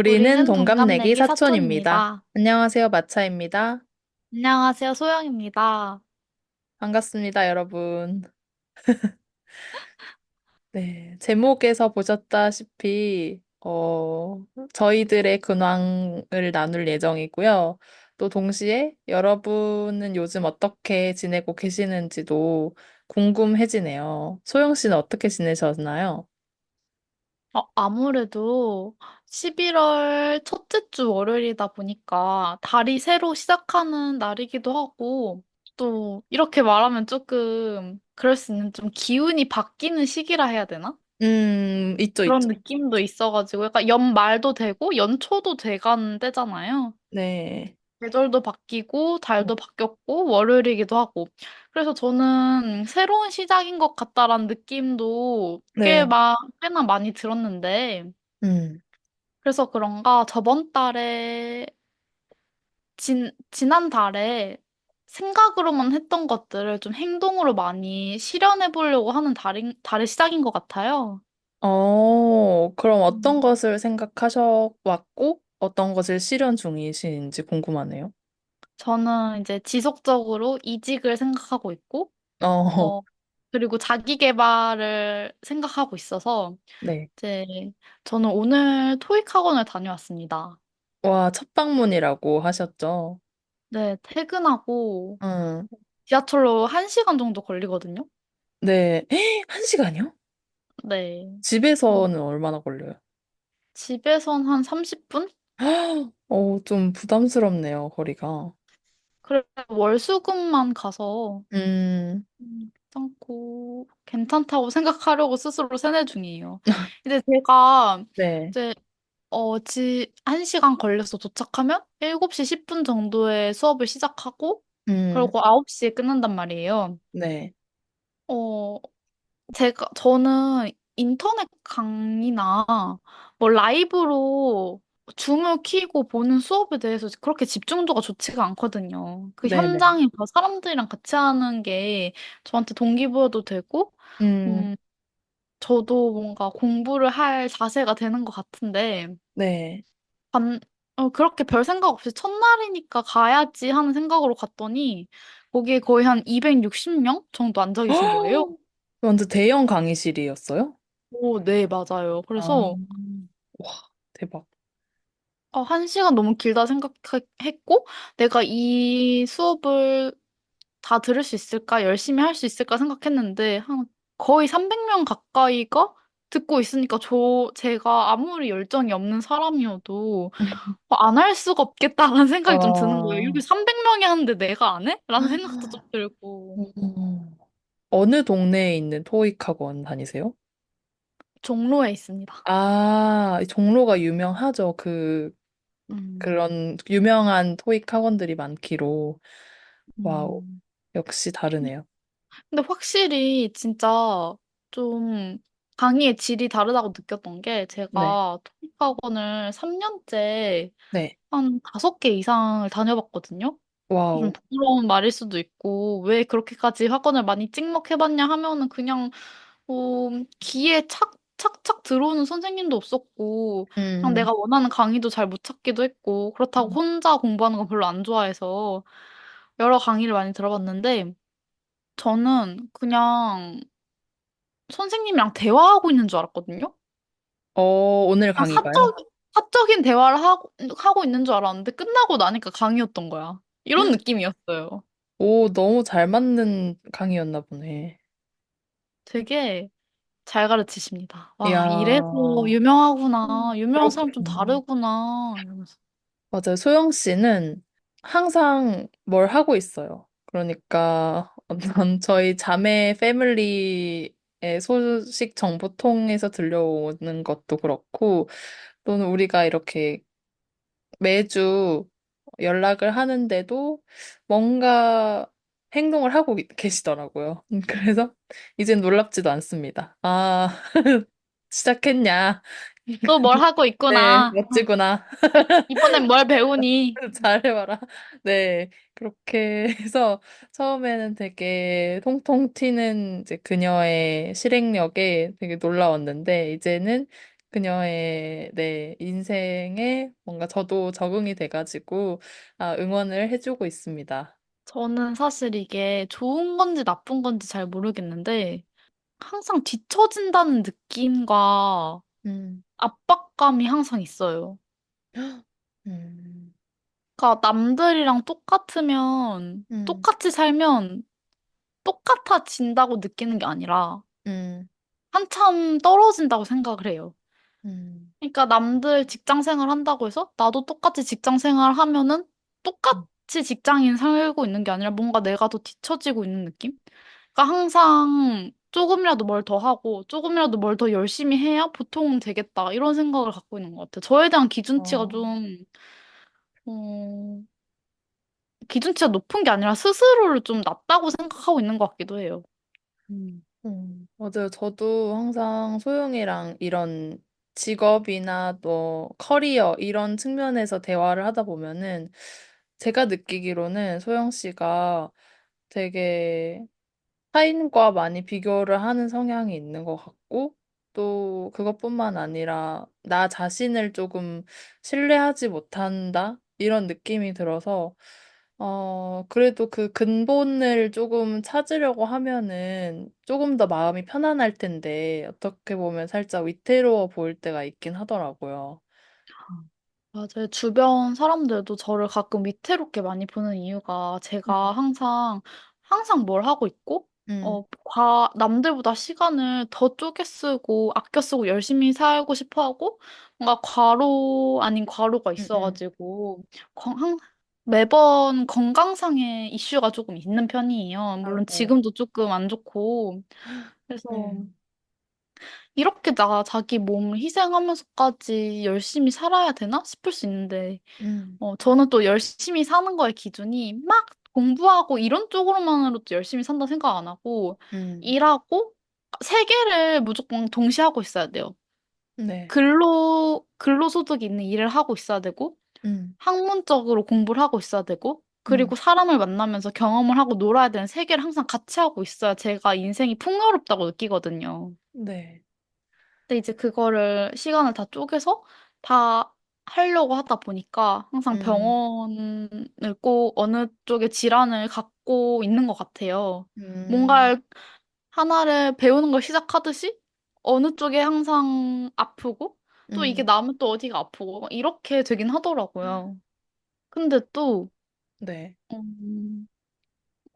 우리는 우리는 동갑내기 동갑내기 사촌입니다. 사촌입니다. 안녕하세요, 마차입니다. 안녕하세요, 소영입니다. 반갑습니다, 여러분. 네, 제목에서 보셨다시피, 저희들의 근황을 나눌 예정이고요. 또 동시에 여러분은 요즘 어떻게 지내고 계시는지도 궁금해지네요. 소영 씨는 어떻게 지내셨나요? 아무래도 11월 첫째 주 월요일이다 보니까 달이 새로 시작하는 날이기도 하고, 또 이렇게 말하면 조금 그럴 수 있는 좀 기운이 바뀌는 시기라 해야 되나? 있죠, 그런 있죠. 느낌도 있어가지고 약간 연말도 되고 연초도 돼가는 때잖아요. 네. 계절도 바뀌고, 달도 바뀌었고, 월요일이기도 하고. 그래서 저는 새로운 시작인 것 같다라는 느낌도 네. 꽤나 많이 들었는데, 음. 그래서 그런가 저번 달에, 지난 달에 생각으로만 했던 것들을 좀 행동으로 많이 실현해 보려고 하는 달의 시작인 것 같아요. 그럼 어떤 음. 것을 생각하셔 왔고, 어떤 것을 실현 중이신지 궁금하네요. 저는 이제 지속적으로 이직을 생각하고 있고, 어, 어, 그리고 자기 개발을 생각하고 있어서, 네. 이제 저는 오늘 토익 학원을 다녀왔습니다. 와, 첫 방문이라고 하셨죠? 네, 퇴근하고 응, 지하철로 1시간 정도 걸리거든요. 네. 한 시간이요? 네. 어, 집에서는 얼마나 걸려요? 집에선 한 30분? 좀 부담스럽네요, 거리가. 그래, 월수금만 가서 괜찮고 괜찮다고 생각하려고 스스로 세뇌 중이에요. 근데 제가 네. 이제 1시간 걸려서 도착하면 7시 10분 정도에 수업을 시작하고 음, 그리고 9시에 끝난단 말이에요. 네. 어, 저는 인터넷 강의나 뭐 라이브로 줌을 켜고 보는 수업에 대해서 그렇게 집중도가 좋지가 않거든요. 그 네네. 현장에서 사람들이랑 같이 하는 게 저한테 동기부여도 되고, 음, 음, 저도 뭔가 공부를 할 자세가 되는 것 같은데, 네. 반, 그렇게 별 생각 없이 첫날이니까 가야지 하는 생각으로 갔더니, 거기에 거의 한 260명 정도 앉아 계신 거예요. 완전 대형 강의실이었어요? 오, 네, 맞아요. 아, 그래서, 와, 대박. 1시간 너무 길다 생각했고, 내가 이 수업을 다 들을 수 있을까, 열심히 할 수 있을까 생각했는데, 한 거의 300명 가까이가 듣고 있으니까 제가 아무리 열정이 없는 사람이어도 안 할 수가 없겠다라는 생각이 좀 드는 거예요. 이렇게 와. 300명이 하는데 내가 안 해? 라는 생각도 좀 들고. 음. 어느 동네에 있는 토익 학원 다니세요? 종로에 있습니다. 아, 종로가 유명하죠. 음, 그런 유명한 토익 학원들이 많기로. 와우, 음. 역시 다르네요. 근데 확실히 진짜 좀 강의의 질이 다르다고 느꼈던 게 네, 제가 토익학원을 3년째 네, 한 5개 이상을 다녀봤거든요. 좀 와우. 부끄러운 말일 수도 있고 왜 그렇게까지 학원을 많이 찍먹해봤냐 하면은 그냥 귀에 착착착 들어오는 선생님도 없었고 그냥 음, 내가 원하는 강의도 잘 못 찾기도 했고 그렇다고 혼자 공부하는 거 별로 안 좋아해서 여러 강의를 많이 들어봤는데 저는 그냥 선생님이랑 대화하고 있는 줄 알았거든요. 오늘 그냥 강의가요? 사적인 대화를 하고 있는 줄 알았는데 끝나고 나니까 강의였던 거야. 이런 느낌이었어요. 오, 너무 잘 맞는 강의였나 보네. 되게 잘 가르치십니다. 와, 이래서 이야, 유명하구나. 유명한 사람 좀 그렇구나. 다르구나. 이러면서. 맞아요. 소영 씨는 항상 뭘 하고 있어요. 그러니까 어떤 저희 자매 패밀리의 소식 정보통에서 들려오는 것도 그렇고, 또는 우리가 이렇게 매주 연락을 하는데도 뭔가 행동을 하고 계시더라고요. 그래서 이젠 놀랍지도 않습니다. 아, 시작했냐? 또 뭘 하고 네, 있구나. 멋지구나. 이번엔 뭘 배우니? 잘해봐라. 네, 그렇게 해서 처음에는 되게 통통 튀는 이제 그녀의 실행력에 되게 놀라웠는데, 이제는 그녀의 네, 인생에 뭔가 저도 적응이 돼가지고 응원을 해주고 있습니다. 저는 사실 이게 좋은 건지 나쁜 건지 잘 모르겠는데, 항상 뒤처진다는 느낌과 음, 압박감이 항상 있어요. 음, 그러니까 남들이랑 똑같으면, 음, 똑같이 살면 똑같아진다고 느끼는 게 아니라, 음, 한참 떨어진다고 생각을 해요. 음, 그러니까 남들 직장 생활 한다고 해서 나도 똑같이 직장 생활 하면은 똑같이 직장인 살고 있는 게 아니라 뭔가 내가 더 뒤처지고 있는 느낌? 그러니까 항상 조금이라도 뭘 더 하고 조금이라도 뭘 더 열심히 해야 보통은 되겠다 이런 생각을 갖고 있는 것 같아요. 저에 대한 기준치가 어, 좀 어, 기준치가 높은 게 아니라 스스로를 좀 낮다고 생각하고 있는 것 같기도 해요. 음. 맞아요. 저도 항상 소영이랑 이런 직업이나 또 커리어 이런 측면에서 대화를 하다 보면은 제가 느끼기로는 소영 씨가 되게 타인과 많이 비교를 하는 성향이 있는 것 같고, 또 그것뿐만 아니라 나 자신을 조금 신뢰하지 못한다? 이런 느낌이 들어서, 그래도 그 근본을 조금 찾으려고 하면은 조금 더 마음이 편안할 텐데, 어떻게 보면 살짝 위태로워 보일 때가 있긴 하더라고요. 음, 맞아요. 주변 사람들도 저를 가끔 위태롭게 많이 보는 이유가 제가 음, 항상 뭘 하고 있고, 음, 남들보다 시간을 더 쪼개 쓰고, 아껴 쓰고, 열심히 살고 싶어 하고, 뭔가 과로 아닌 과로가 음, 음. 있어가지고, 매번 건강상의 이슈가 조금 있는 편이에요. 물론 아이고, 지금도 조금 안 좋고. 그래서 음, 이렇게 자기 몸을 희생하면서까지 열심히 살아야 되나 싶을 수 있는데, 음, 저는 또 열심히 사는 거의 기준이 막 공부하고 이런 쪽으로만으로도 열심히 산다 생각 안 하고, 음, 일하고 세 개를 무조건 동시에 하고 있어야 돼요. 네, 근로소득이 있는 일을 하고 있어야 되고, 음, 학문적으로 공부를 하고 있어야 되고, 그리고 음, 사람을 만나면서 경험을 하고 놀아야 되는 세 개를 항상 같이 하고 있어야 제가 인생이 풍요롭다고 느끼거든요. 네. 근데 이제 그거를 시간을 다 쪼개서 다 하려고 하다 보니까 항상 음, 병원을 꼭 어느 쪽에 질환을 갖고 있는 것 같아요. 음, 뭔가 하나를 배우는 걸 시작하듯이 어느 쪽에 항상 아프고 또 이게 음, 나면 또 어디가 아프고 막 이렇게 되긴 하더라고요. 근데 또 네, 음,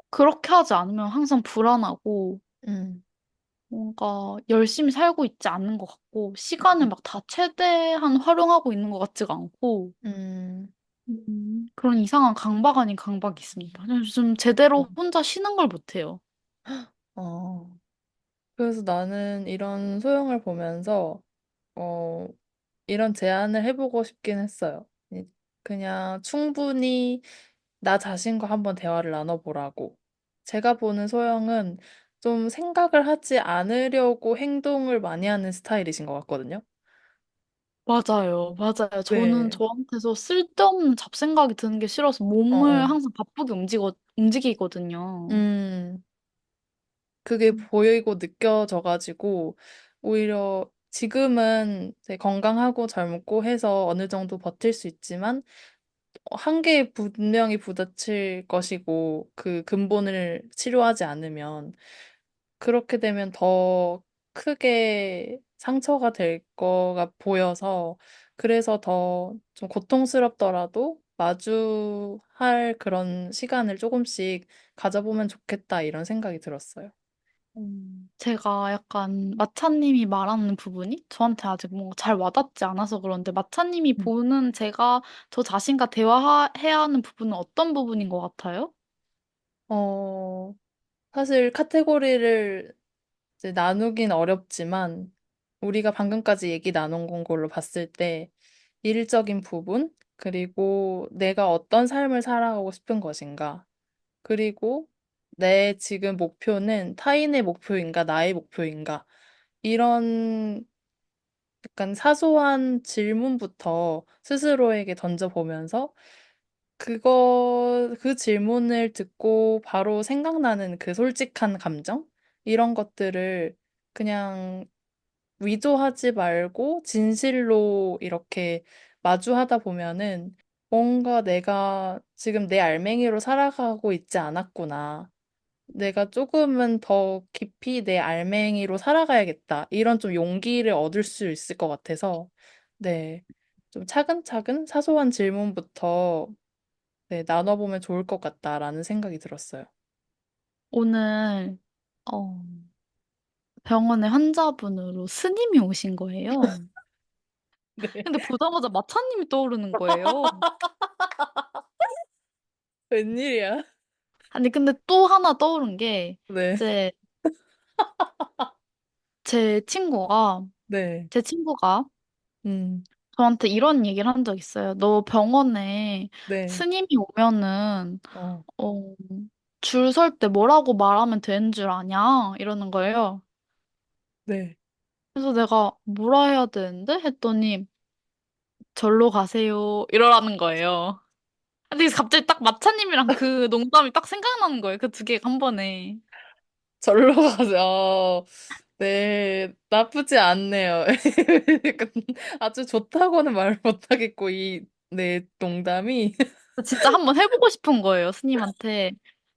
그렇게 하지 않으면 항상 불안하고 음, 뭔가 열심히 살고 있지 않는 것 같고, 시간을 막 다 최대한 활용하고 있는 것 같지가 않고, 음, 그런 이상한 강박 아닌 강박이 있습니다. 요즘 제대로 혼자 쉬는 걸 못해요. 어. 그래서 나는 이런 소영을 보면서, 어, 이런 제안을 해보고 싶긴 했어요. 그냥 충분히 나 자신과 한번 대화를 나눠보라고. 제가 보는 소영은 좀 생각을 하지 않으려고 행동을 많이 하는 스타일이신 것 같거든요. 맞아요, 맞아요. 저는 네. 저한테서 쓸데없는 잡생각이 드는 게 싫어서 어, 어. 몸을 항상 바쁘게 움직이거든요. 음. 그게 음. 보이고 느껴져가지고, 오히려 지금은 되게 건강하고 젊고 해서 어느 정도 버틸 수 있지만, 한계에 분명히 부딪힐 것이고, 그 근본을 치료하지 않으면, 그렇게 되면 더 크게 상처가 될 거가 보여서, 그래서 더 좀 고통스럽더라도 마주할 그런 시간을 조금씩 가져보면 좋겠다, 이런 생각이 들었어요. 제가 약간 마차님이 말하는 부분이 저한테 아직 뭔가 잘 와닿지 않아서 그런데 마차님이 음. 보는 제가 저 자신과 대화해야 하는 부분은 어떤 부분인 것 같아요? 어, 사실 카테고리를 이제 나누긴 어렵지만, 우리가 방금까지 얘기 나눈 걸로 봤을 때, 일적인 부분, 그리고 내가 어떤 삶을 살아가고 싶은 것인가, 그리고 내 지금 목표는 타인의 목표인가, 나의 목표인가, 이런 약간 사소한 질문부터 스스로에게 던져보면서 그 질문을 듣고 바로 생각나는 그 솔직한 감정? 이런 것들을 그냥 위조하지 말고 진실로 이렇게 마주하다 보면은 뭔가 내가 지금 내 알맹이로 살아가고 있지 않았구나. 내가 조금은 더 깊이 내 알맹이로 살아가야겠다. 이런 좀 용기를 얻을 수 있을 것 같아서, 네. 좀 차근차근 사소한 질문부터 네, 나눠보면 좋을 것 같다라는 생각이 들었어요. 오늘, 어, 병원에 환자분으로 스님이 오신 거예요. 네. 근데 보자마자 마차님이 떠오르는 거예요. 웬일이야? 아니, 근데 또 하나 떠오른 게, 네, 이제 제 친구가, 네, 제 친구가 음, 저한테 이런 얘기를 한 적 있어요. 너 병원에 네, 스님이 오면은, 어, 어, 줄 설 때 뭐라고 말하면 되는 줄 아냐? 이러는 거예요. 네. 그래서 내가 뭐라 해야 되는데? 했더니, 절로 가세요. 이러라는 거예요. 근데 갑자기 딱 마차님이랑 그 농담이 딱 생각나는 거예요. 그 두 개가 한 번에. 절로 가죠. 네, 나쁘지 않네요. 약간 아주 좋다고는 말 못하겠고, 네, 농담이. 진짜 한번 해보고 싶은 거예요, 스님한테.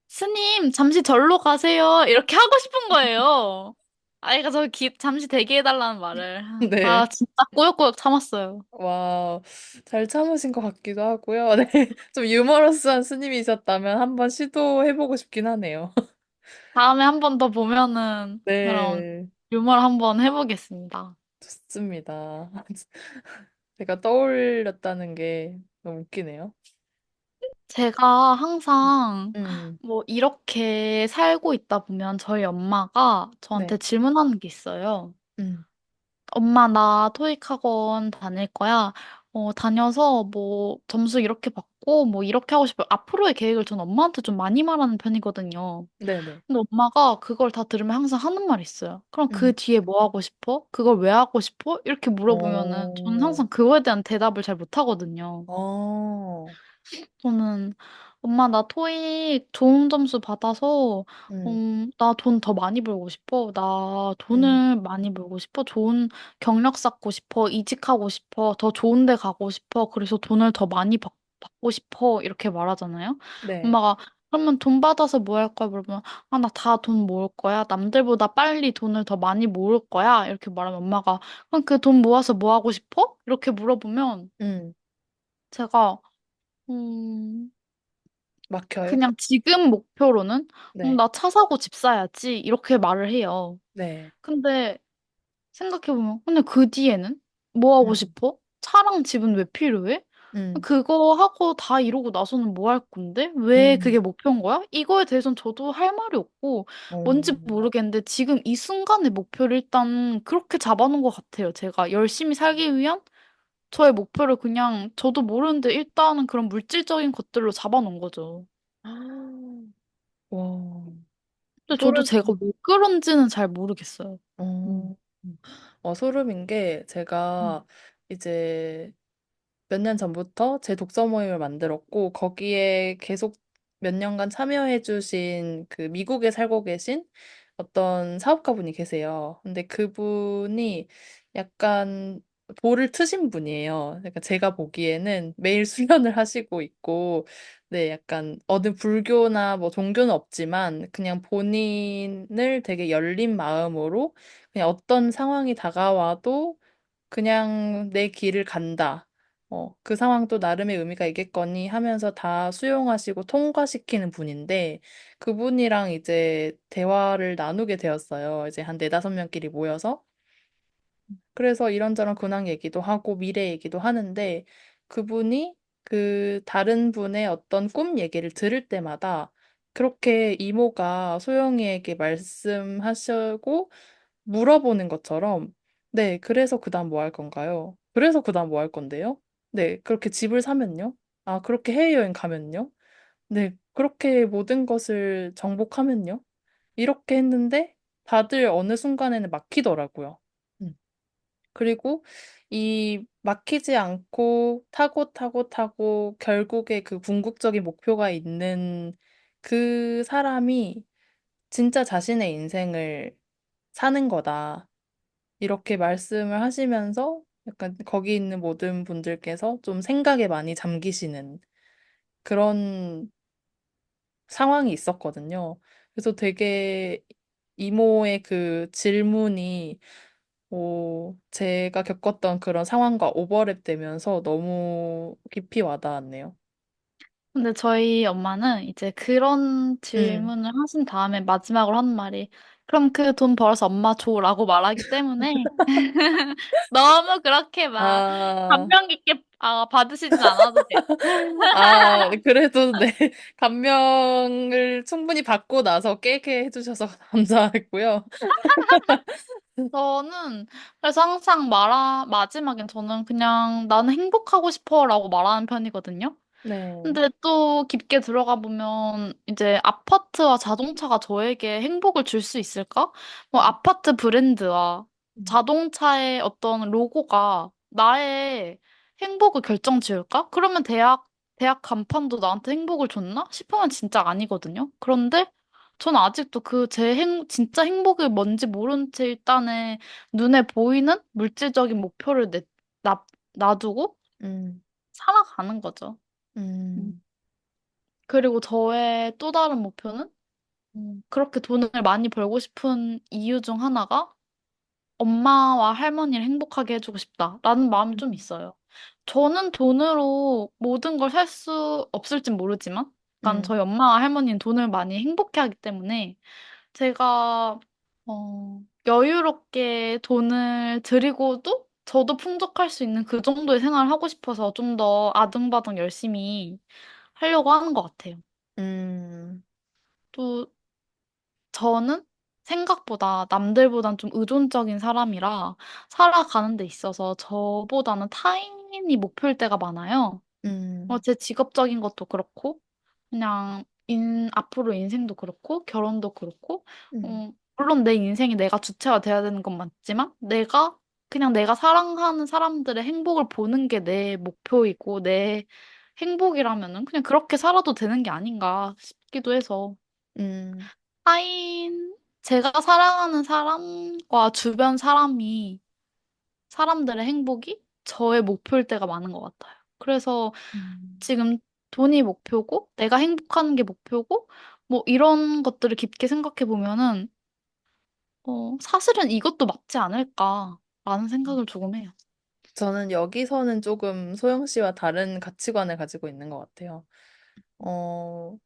스님, 잠시 절로 가세요. 이렇게 하고 싶은 거예요. 아이가 잠시 대기해달라는 말을. 아, 네. 진짜 꾸역꾸역 참았어요. 와, 잘 참으신 것 같기도 하고요. 네, 좀 유머러스한 스님이셨다면 한번 시도해보고 싶긴 하네요. 다음에 한 번 더 보면은, 그럼 네, 유머를 한번 해보겠습니다. 좋습니다. 제가 떠올렸다는 게 너무 웃기네요. 제가 항상 음, 뭐 이렇게 살고 있다 보면 저희 엄마가 저한테 네, 질문하는 게 있어요. 음, 엄마, 나 토익 학원 다닐 거야. 다녀서 뭐 점수 이렇게 받고 뭐 이렇게 하고 싶어요. 앞으로의 계획을 전 엄마한테 좀 많이 말하는 편이거든요. 네네. 근데 엄마가 그걸 다 들으면 항상 하는 말이 있어요. 그럼 그 음, 뒤에 뭐 하고 싶어? 그걸 왜 하고 싶어? 이렇게 물어보면은 저는 어, 항상 그거에 대한 대답을 잘 못하거든요. 어, 저는 엄마 나 토익 좋은 점수 받아서 음, 나 돈 더 많이 벌고 싶어. 나 음, 돈을 많이 벌고 싶어. 좋은 경력 쌓고 싶어. 이직하고 싶어. 더 좋은 데 가고 싶어. 그래서 돈을 더 많이 받고 싶어. 이렇게 말하잖아요. 네, 엄마가 그러면 돈 받아서 뭐 할 거야? 물어보면 아, 나 다 돈 모을 거야. 남들보다 빨리 돈을 더 많이 모을 거야. 이렇게 말하면 엄마가 그럼 그 돈 모아서 뭐 하고 싶어? 이렇게 물어보면 음, 제가 음, 막혀요? 그냥 지금 목표로는 네, 나 차 사고 집 사야지 이렇게 말을 해요. 네, 근데 생각해보면 근데 그 뒤에는 뭐 하고 음, 싶어? 차랑 집은 왜 필요해? 음, 그거 하고 다 이러고 나서는 뭐 할 건데? 왜 그게 음, 목표인 거야? 이거에 대해서는 저도 할 말이 없고 뭔지 어, 모르겠는데 지금 이 순간의 목표를 일단 그렇게 잡아놓은 것 같아요. 제가 열심히 살기 위한 저의 목표를 그냥 저도 모르는데 일단은 그런 물질적인 것들로 잡아놓은 거죠. 아, 와, 근데 저도 소름, 제가 왜 그런지는 잘 모르겠어요. 음. 어, 소름인 게 음. 제가 이제 몇 년 전부터 제 독서 모임을 만들었고, 거기에 계속 몇 년간 참여해주신 그 미국에 살고 계신 어떤 사업가분이 계세요. 근데 그분이 약간 볼을 트신 분이에요. 그러니까 제가 보기에는 매일 수련을 하시고 있고, 네, 약간 어느 불교나 뭐 종교는 없지만 그냥 본인을 되게 열린 마음으로 그냥 어떤 상황이 다가와도 그냥 내 길을 간다. 그 상황도 나름의 의미가 있겠거니 하면서 다 수용하시고 통과시키는 분인데 그분이랑 이제 대화를 나누게 되었어요. 이제 한 네다섯 명끼리 모여서. 그래서 이런저런 근황 얘기도 하고 미래 얘기도 하는데 그분이 그 다른 분의 어떤 꿈 얘기를 들을 때마다 그렇게 이모가 소영이에게 말씀하시고 물어보는 것처럼 네, 그래서 그다음 뭐 할 건가요? 그래서 그다음 뭐 할 건데요? 네, 그렇게 집을 사면요? 아, 그렇게 해외여행 가면요? 네, 그렇게 모든 것을 정복하면요? 이렇게 했는데 다들 어느 순간에는 막히더라고요. 음. 그리고 이 막히지 않고 타고 타고 타고 결국에 그 궁극적인 목표가 있는 그 사람이 진짜 자신의 인생을 사는 거다. 이렇게 말씀을 하시면서 약간 거기 있는 모든 분들께서 좀 생각에 많이 잠기시는 그런 상황이 있었거든요. 그래서 되게 이모의 그 질문이 제가 겪었던 그런 상황과 오버랩 되면서 너무 깊이 와닿았네요. 근데 저희 엄마는 이제 그런 음. 질문을 하신 다음에 마지막으로 하는 말이 그럼 그 돈 벌어서 엄마 줘라고 말하기 때문에 너무 그렇게 막 아, 감명 깊게 받으시진 않아도 돼요. 그래도 네, 감명을 충분히 받고 나서 깨게 해주셔서 감사했고요. 저는 그래서 항상 마지막엔 저는 그냥 나는 행복하고 싶어라고 말하는 편이거든요. 네. 근데 또 깊게 들어가 보면 이제 아파트와 자동차가 저에게 행복을 줄 수 있을까? 뭐 음, 아파트 브랜드와 음, 자동차의 어떤 로고가 나의 행복을 결정 지을까? 그러면 대학 간판도 나한테 행복을 줬나? 싶으면 진짜 아니거든요. 그런데 전 아직도 그 진짜 행복이 뭔지 모른 채 일단은 눈에 보이는 물질적인 목표를 놔두고 음, 살아가는 거죠. 음. 음, 그리고 저의 또 다른 목표는 그렇게 돈을 많이 벌고 싶은 이유 중 하나가 엄마와 할머니를 행복하게 해주고 싶다라는 마음이 좀 있어요. 저는 돈으로 모든 걸 살 수 없을진 모르지만, 약간 음, 저희 엄마와 할머니는 돈을 많이 행복해 하기 때문에 제가 여유롭게 돈을 들이고도 저도 풍족할 수 있는 그 정도의 생활을 하고 싶어서 좀 더 아등바등 열심히 하려고 하는 것 같아요. 음, 또 저는 생각보다 남들보단 좀 의존적인 사람이라 살아가는 데 있어서 저보다는 타인이 목표일 때가 많아요. 음, 제 직업적인 것도 그렇고, 그냥 앞으로 인생도 그렇고, 결혼도 그렇고, 음, 물론 내 인생이 내가 주체가 돼야 되는 건 맞지만, 그냥 내가 사랑하는 사람들의 행복을 보는 게 내 목표이고, 내 행복이라면은 그냥 그렇게 살아도 되는 게 아닌가 싶기도 해서. 음, 제가 사랑하는 사람과 주변 사람들의 행복이 저의 목표일 때가 많은 것 같아요. 그래서 음, 지금 돈이 목표고, 내가 행복하는 게 목표고, 뭐 이런 것들을 깊게 생각해 보면은, 사실은 이것도 맞지 않을까라는 생각을 조금 해요. 저는 여기서는 조금 소영 씨와 다른 가치관을 가지고 있는 것 같아요. 어,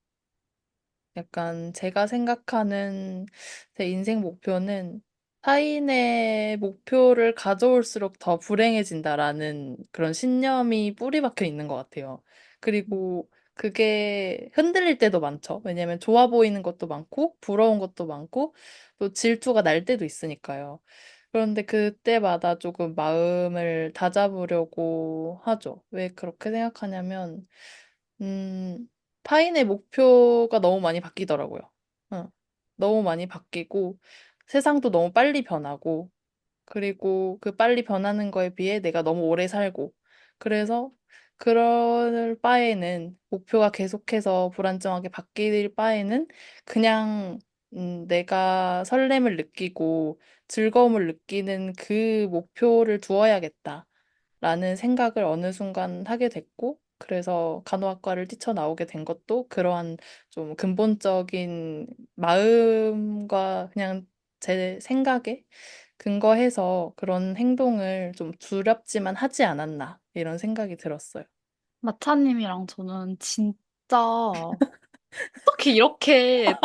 약간 제가 생각하는 제 인생 목표는 타인의 목표를 가져올수록 더 불행해진다라는 그런 신념이 뿌리 박혀 있는 것 같아요. 그리고 그게 흔들릴 때도 많죠. 왜냐면 좋아 보이는 것도 많고, 부러운 것도 많고, 또 질투가 날 때도 있으니까요. 그런데 그때마다 조금 마음을 다잡으려고 하죠. 왜 그렇게 생각하냐면, 음, 타인의 목표가 너무 많이 바뀌더라고요. 응. 너무 많이 바뀌고, 세상도 너무 빨리 변하고, 그리고 그 빨리 변하는 거에 비해 내가 너무 오래 살고, 그래서 그럴 바에는 목표가 계속해서 불안정하게 바뀔 바에는 그냥 내가 설렘을 느끼고 즐거움을 느끼는 그 목표를 두어야겠다. 라는 생각을 어느 순간 하게 됐고, 그래서 간호학과를 뛰쳐나오게 된 것도 그러한 좀 근본적인 마음과 그냥 제 생각에 근거해서 그런 행동을 좀 두렵지만 하지 않았나, 이런 생각이 들었어요. 마차님이랑 저는 진짜 어떻게 이렇게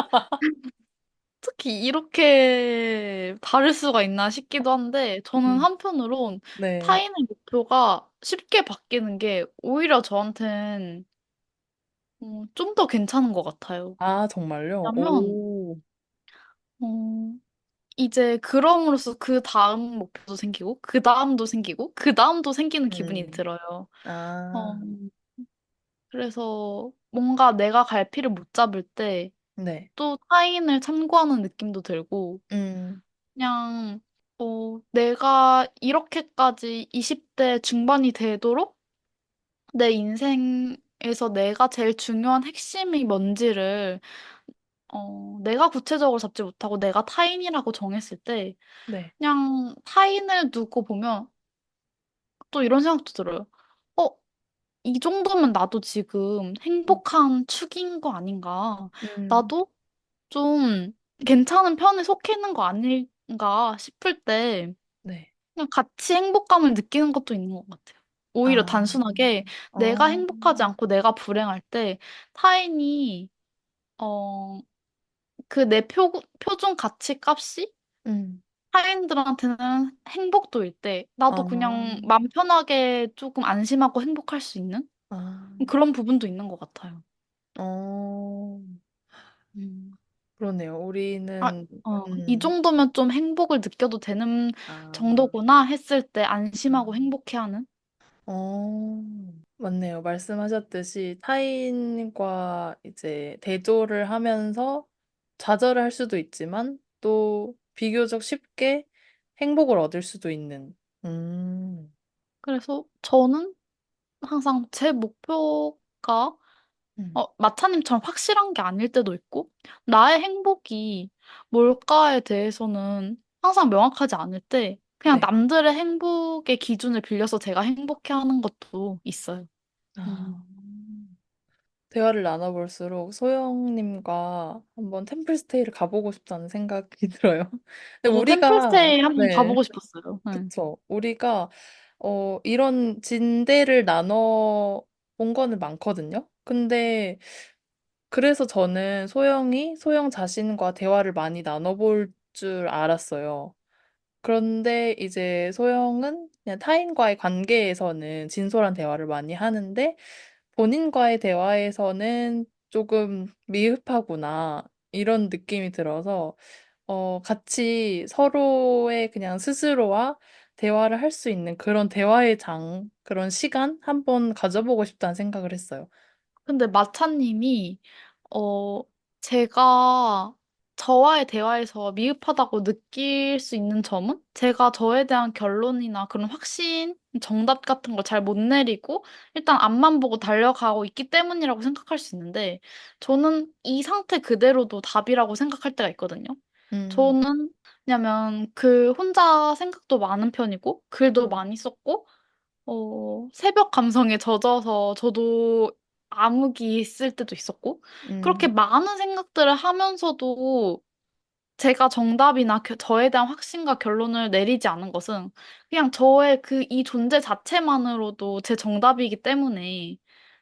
특히 이렇게 다를 수가 있나 싶기도 한데, 저는 음. 한편으론 네. 타인의 목표가 쉽게 바뀌는 게 오히려 저한텐 좀 더 괜찮은 것 같아요. 아, 정말요? 왜냐면, 오. 어, 이제 그럼으로써 그 다음 목표도 생기고, 그 다음도 생기고, 그 다음도 생기는 기분이 음. 들어요. 어, 아, 그래서 뭔가 내가 갈피를 못 잡을 때 네. 또 타인을 참고하는 느낌도 들고, 음, 그냥, 내가 이렇게까지 20대 중반이 되도록 내 인생에서 내가 제일 중요한 핵심이 뭔지를 내가 구체적으로 잡지 못하고 내가 타인이라고 정했을 때 네. 그냥 타인을 두고 보면 또 이런 생각도 들어요. 어, 이 정도면 나도 지금 음, 행복한 축인 거 아닌가? 음, 나도 좀 괜찮은 편에 속해 있는 거 아닌가 싶을 때 네. 그냥 같이 행복감을 느끼는 것도 있는 것 같아요. 오히려 아, 단순하게 내가 어, 행복하지 않고 내가 불행할 때 타인이 어, 그 내 표준 가치 값이 음, 타인들한테는 행복도일 때 아, 나도 그냥 마음 편하게 조금 안심하고 행복할 수 있는 아, 그런 부분도 있는 것 같아요. 어, 음. 그러네요. 아, 우리는, 이 정도면 좀 행복을 느껴도 되는 아, 정도구나 했을 때 안심하고 아. 행복해하는? 어, 맞네요. 말씀하셨듯이 타인과 이제 대조를 하면서 좌절할 수도 있지만 또 비교적 쉽게 행복을 얻을 수도 있는. 음, 그래서 저는 항상 제 목표가 음, 마차님처럼 확실한 게 아닐 때도 있고, 나의 행복이 뭘까에 대해서는 항상 명확하지 않을 때, 그냥 네. 남들의 행복의 기준을 빌려서 제가 행복해 하는 것도 있어요. 아, 음. 대화를 나눠볼수록 소영님과 한번 템플스테이를 가보고 싶다는 생각이 들어요. 근데 저도 우리가, 템플스테이 한번 네, 가보고 싶었어요. 네. 그쵸. 우리가 이런 진대를 나눠 본 거는 많거든요. 근데 그래서 저는 소영 자신과 대화를 많이 나눠볼 줄 알았어요. 그런데 이제 소영은 그냥 타인과의 관계에서는 진솔한 대화를 많이 하는데 본인과의 대화에서는 조금 미흡하구나 이런 느낌이 들어서 같이 서로의 그냥 스스로와 대화를 할 수 있는 그런 대화의 그런 시간 한번 가져보고 싶다는 생각을 했어요. 근데 마차님이, 제가 저와의 대화에서 미흡하다고 느낄 수 있는 점은 제가 저에 대한 결론이나 그런 확신, 정답 같은 걸 잘 못 내리고 일단 앞만 보고 달려가고 있기 때문이라고 생각할 수 있는데 저는 이 상태 그대로도 답이라고 생각할 때가 있거든요. 음, 저는 왜냐면 그 혼자 생각도 많은 편이고 글도 음, 많이 썼고 새벽 감성에 젖어서 저도 암흑이 있을 때도 있었고, 그렇게 음, 많은 생각들을 하면서도 제가 정답이나 저에 대한 확신과 결론을 내리지 않은 것은 그냥 저의 이 존재 자체만으로도 제 정답이기 때문에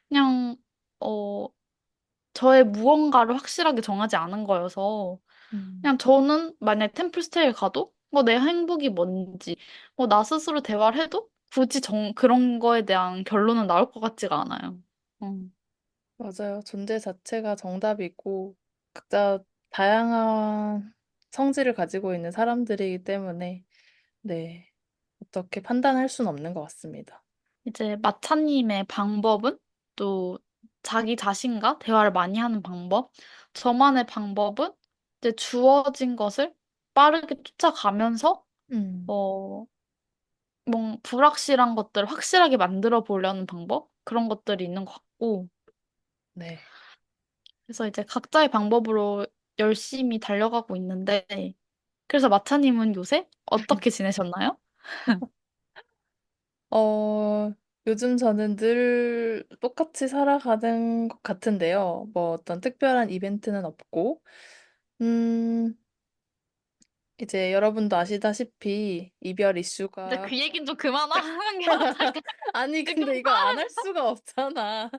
그냥, 어, 저의 무언가를 확실하게 정하지 않은 거여서 음. 그냥 저는 만약에 템플스테이를 가도 내 행복이 뭔지 나 스스로 대화를 해도 굳이 그런 거에 대한 결론은 나올 것 같지가 않아요. 음. 맞아요. 존재 자체가 정답이고 각자 다양한 성질을 가지고 있는 사람들이기 때문에 네, 어떻게 판단할 수는 없는 것 같습니다. 이제 마차님의 방법은 또 자기 자신과 대화를 많이 하는 방법. 저만의 방법은 이제 주어진 것을 빠르게 쫓아가면서 음, 어, 불확실한 것들을 확실하게 만들어 보려는 방법? 그런 것들이 있는 것 같고. 네. 그래서 이제 각자의 방법으로 열심히 달려가고 있는데, 그래서 마차님은 요새 어떻게 지내셨나요? 어, 요즘 저는 늘 똑같이 살아가는 것 같은데요. 뭐 어떤 특별한 이벤트는 없고, 음, 이제 여러분도 아시다시피 이별 근데 이슈가 그 얘기는 좀 그만하는 게 어떨까? 아니 지금 근데 이걸 안 할 수가 없잖아.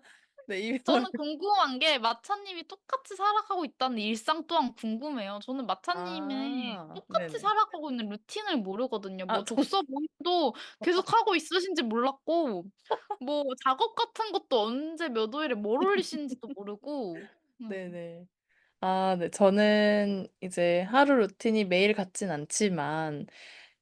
네, 이별 저는 궁금한 게 마차님이 똑같이 살아가고 있다는 일상 또한 궁금해요. 저는 마차님의 똑같이 네네. 살아가고 있는 루틴을 모르거든요. 아, 뭐 독서 모임도 계속 하고 있으신지 몰랐고, 뭐 작업 같은 것도 언제 몇 월에 뭘 올리시는지도 모르고. 네네. 아, 네. 저는 이제 하루 루틴이 매일 같진 않지만,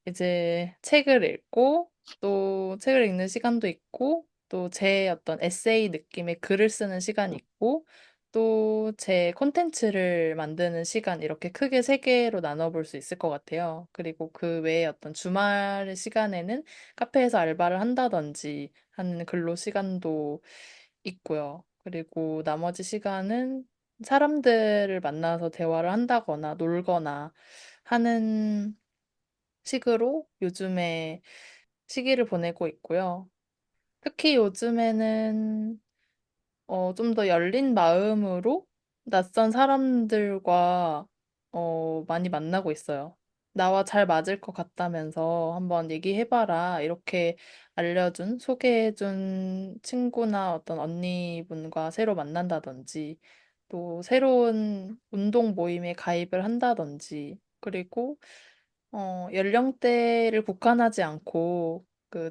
이제 책을 읽고, 또 책을 읽는 시간도 있고, 또 제 어떤 에세이 느낌의 글을 쓰는 시간이 있고, 또 제 콘텐츠를 만드는 시간, 이렇게 크게 세 개로 나눠볼 수 있을 것 같아요. 그리고 그 외에 어떤 주말 시간에는 카페에서 알바를 한다든지 하는 근로 시간도 있고요. 그리고 나머지 시간은 사람들을 만나서 대화를 한다거나 놀거나 하는 식으로 요즘에 시기를 보내고 있고요. 특히 요즘에는 좀 더 열린 마음으로 낯선 사람들과 많이 만나고 있어요. 나와 잘 맞을 것 같다면서 한번 얘기해봐라. 이렇게 소개해준 친구나 어떤 언니분과 새로 만난다든지, 또 새로운 운동 모임에 가입을 한다든지, 그리고 연령대를 국한하지 않고,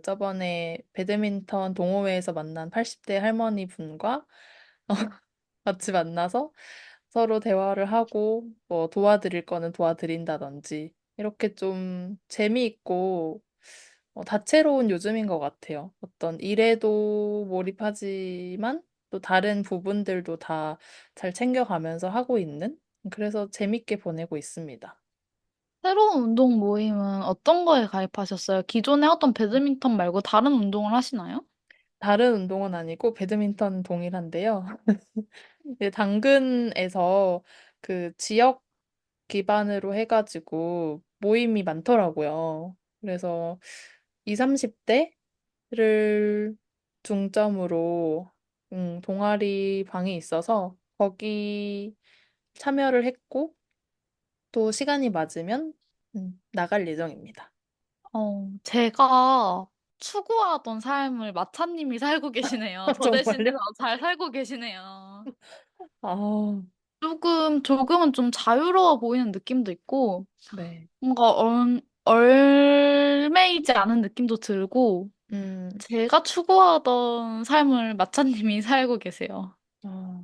저번에 배드민턴 동호회에서 만난 80대 할머니 분과 같이 만나서 서로 대화를 하고, 뭐 도와드릴 거는 도와드린다든지, 이렇게 좀 재미있고, 다채로운 요즘인 것 같아요. 어떤 일에도 몰입하지만, 또 다른 부분들도 다 잘 챙겨가면서 하고 있는? 그래서 재밌게 보내고 있습니다. 새로운 운동 모임은 어떤 거에 가입하셨어요? 기존에 하던 배드민턴 말고 다른 운동을 하시나요? 다른 운동은 아니고 배드민턴 동일한데요. 이제 당근에서 지역 기반으로 해가지고 모임이 많더라고요. 그래서 20, 30대를 중점으로 동아리 방이 있어서 거기 참여를 했고 또 시간이 맞으면 나갈 예정입니다. 제가 추구하던 삶을 마차님이 살고 계시네요. 저 대신에 정말요? 더 잘 살고 계시네요. 아, 조금은 좀 자유로워 보이는 느낌도 있고, 네. 뭔가 얼매이지 않은 느낌도 들고, 음, 제가 추구하던 삶을 마차님이 살고 계세요. 아.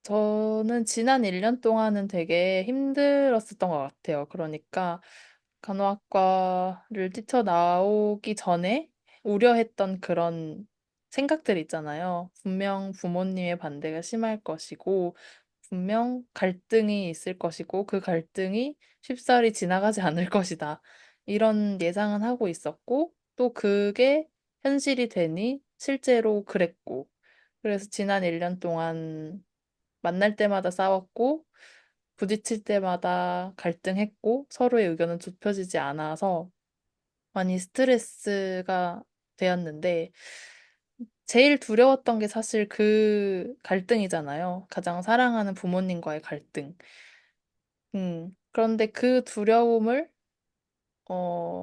저는 지난 1년 동안은 되게 힘들었었던 것 같아요. 그러니까 간호학과를 뛰쳐나오기 전에 우려했던 그런 생각들 있잖아요. 분명 부모님의 반대가 심할 것이고, 분명 갈등이 있을 것이고, 그 갈등이 쉽사리 지나가지 않을 것이다. 이런 예상은 하고 있었고, 또 그게 현실이 되니 실제로 그랬고, 그래서 지난 1년 동안 만날 때마다 싸웠고, 부딪힐 때마다 갈등했고, 서로의 의견은 좁혀지지 않아서 많이 스트레스가 되었는데, 제일 두려웠던 게 사실 그 갈등이잖아요. 가장 사랑하는 부모님과의 갈등. 그런데 그 두려움을,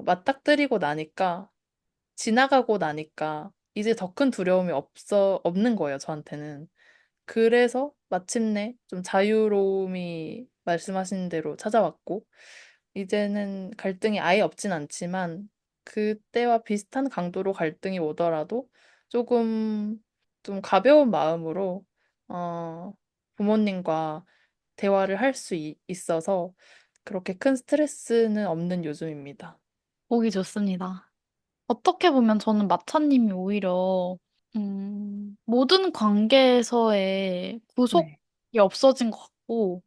맞닥뜨리고 나니까, 지나가고 나니까, 이제 더 큰 두려움이 없는 거예요, 저한테는. 그래서 마침내 좀 자유로움이 말씀하신 대로 찾아왔고, 이제는 갈등이 아예 없진 않지만, 그때와 비슷한 강도로 갈등이 오더라도 조금 좀 가벼운 마음으로, 어, 부모님과 대화를 할 수 있어서 그렇게 큰 스트레스는 없는 요즘입니다. 보기 좋습니다. 어떻게 보면 저는 마차님이 오히려, 모든 관계에서의 구속이 네. 없어진 것 같고,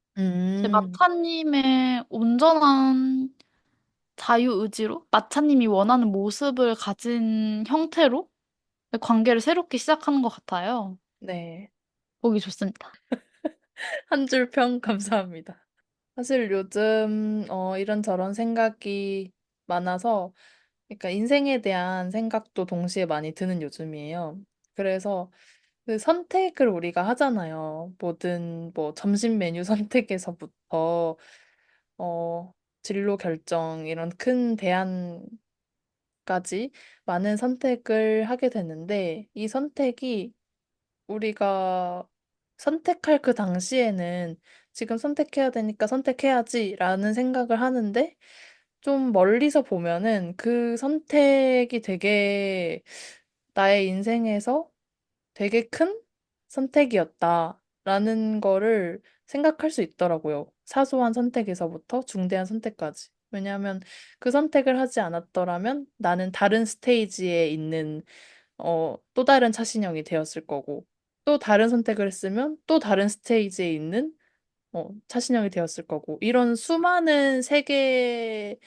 제 음, 마차님의 온전한 자유의지로, 마차님이 원하는 모습을 가진 형태로 관계를 새롭게 시작하는 것 같아요. 네. 보기 좋습니다. 한 줄 평 감사합니다. 사실 요즘 이런저런 생각이 많아서 그러니까 인생에 대한 생각도 동시에 많이 드는 요즘이에요. 그래서 그 선택을 우리가 하잖아요. 뭐든 뭐 점심 메뉴 선택에서부터 진로 결정 이런 큰 대안까지 많은 선택을 하게 되는데 이 선택이 우리가 선택할 그 당시에는 지금 선택해야 되니까 선택해야지라는 생각을 하는데 좀 멀리서 보면은 그 선택이 되게 나의 인생에서 되게 큰 선택이었다라는 거를 생각할 수 있더라고요. 사소한 선택에서부터 중대한 선택까지. 왜냐하면 그 선택을 하지 않았더라면 나는 다른 스테이지에 있는 또 다른 차신형이 되었을 거고, 또 다른 선택을 했으면 또 다른 스테이지에 있는 차신형이 되었을 거고, 이런 수많은 세계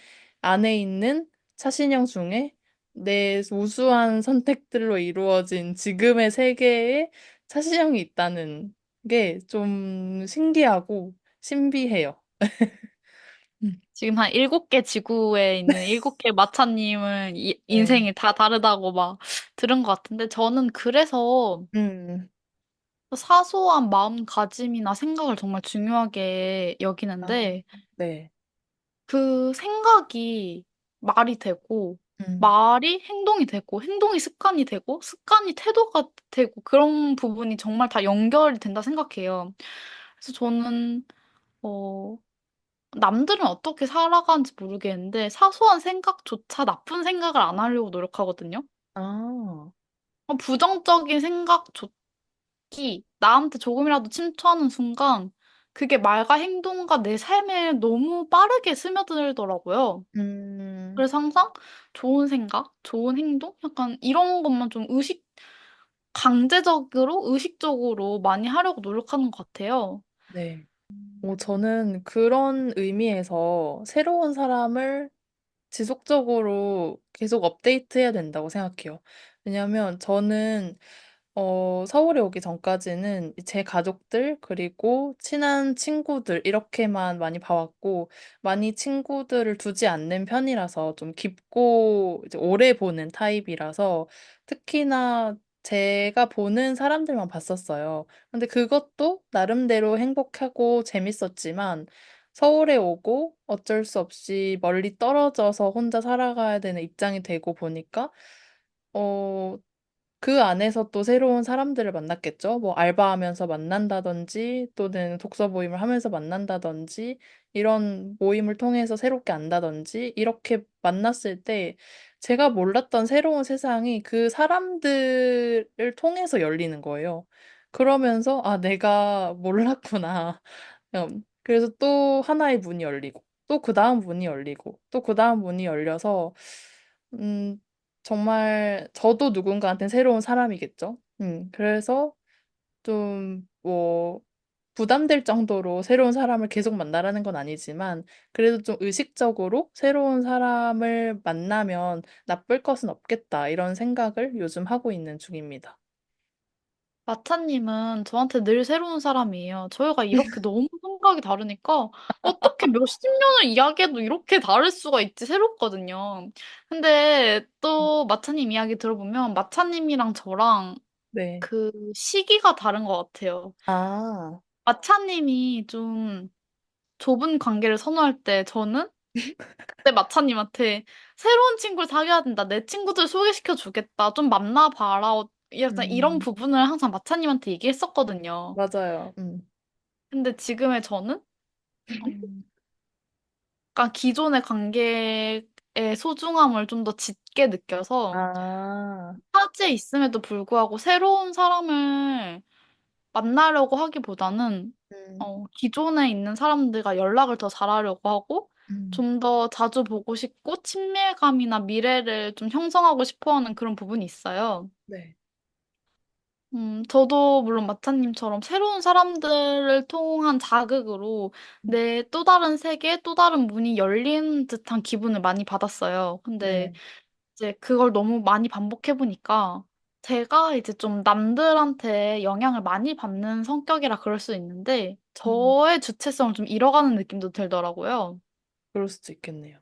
안에 있는 차신형 중에 내 우수한 선택들로 이루어진 지금의 세계에 차신형이 있다는 게 좀 신기하고 신비해요. 음. 지금 한 7개 지구에 있는 7개 마차님은 네. 인생이 다 다르다고 막 들은 것 같은데 저는 그래서 음. 사소한 마음가짐이나 생각을 정말 중요하게 아, 여기는데 네. 그 생각이 말이 되고 음. 말이 행동이 되고 행동이 습관이 되고 습관이 태도가 되고 그런 부분이 정말 다 연결이 된다 생각해요. 그래서 저는 어 남들은 어떻게 살아가는지 모르겠는데 사소한 생각조차 나쁜 생각을 안 하려고 노력하거든요. 아, 부정적인 생각조차 나한테 조금이라도 침투하는 순간 그게 말과 행동과 내 삶에 너무 빠르게 스며들더라고요. 음, 그래서 항상 좋은 생각, 좋은 행동? 약간 이런 것만 좀 강제적으로, 의식적으로 많이 하려고 노력하는 것 같아요. 네. 저는 그런 의미에서 새로운 사람을 지속적으로 계속 업데이트해야 된다고 생각해요. 왜냐하면 저는 서울에 오기 전까지는 제 가족들, 그리고 친한 친구들, 이렇게만 많이 봐왔고, 많이 친구들을 두지 않는 편이라서 좀 깊고 이제 오래 보는 타입이라서 특히나 제가 보는 사람들만 봤었어요. 근데 그것도 나름대로 행복하고 재밌었지만, 서울에 오고 어쩔 수 없이 멀리 떨어져서 혼자 살아가야 되는 입장이 되고 보니까, 어, 그 안에서 또 새로운 사람들을 만났겠죠. 뭐 알바하면서 만난다든지 또는 독서 모임을 하면서 만난다든지 이런 모임을 통해서 새롭게 안다든지 이렇게 만났을 때 제가 몰랐던 새로운 세상이 그 사람들을 통해서 열리는 거예요. 그러면서 아, 내가 몰랐구나. 그래서 또 하나의 문이 열리고 또 그 다음 문이 열리고 또 그 다음 문이 열려서 음, 정말 저도 누군가한테 새로운 사람이겠죠. 그래서 좀 뭐 부담될 정도로 새로운 사람을 계속 만나라는 건 아니지만 그래도 좀 의식적으로 새로운 사람을 만나면 나쁠 것은 없겠다 이런 생각을 요즘 하고 있는 중입니다. 마차님은 저한테 늘 새로운 사람이에요. 저희가 이렇게 너무 생각이 다르니까 어떻게 몇십 년을 이야기해도 이렇게 다를 수가 있지 새롭거든요. 근데 또 마차님 이야기 들어보면 마차님이랑 저랑 네. 그 시기가 다른 것 같아요. 아, 마차님이 좀 좁은 관계를 선호할 때 저는 그때 마차님한테 새로운 친구를 사귀어야 된다. 내 친구들 소개시켜 주겠다. 좀 만나봐라. 약간 이런 음, 부분을 항상 마차님한테 얘기했었거든요. 맞아요. 근데 지금의 저는 약간 기존의 관계의 소중함을 좀 더 짙게 느껴서 아, 타지에 있음에도 불구하고 새로운 사람을 만나려고 하기보다는 음, 기존에 있는 사람들과 연락을 더 잘하려고 하고 음, 좀 더 자주 보고 싶고 친밀감이나 미래를 좀 형성하고 싶어 하는 그런 부분이 있어요. 네. 저도 물론 마차님처럼 새로운 사람들을 통한 자극으로 내 또 다른 세계, 또 다른 문이 열린 듯한 기분을 많이 받았어요. 근데 네. 이제 그걸 너무 많이 반복해보니까 제가 이제 좀 남들한테 영향을 많이 받는 성격이라 그럴 수 있는데 음, 저의 주체성을 좀 잃어가는 느낌도 들더라고요. 그럴 수도 있겠네요.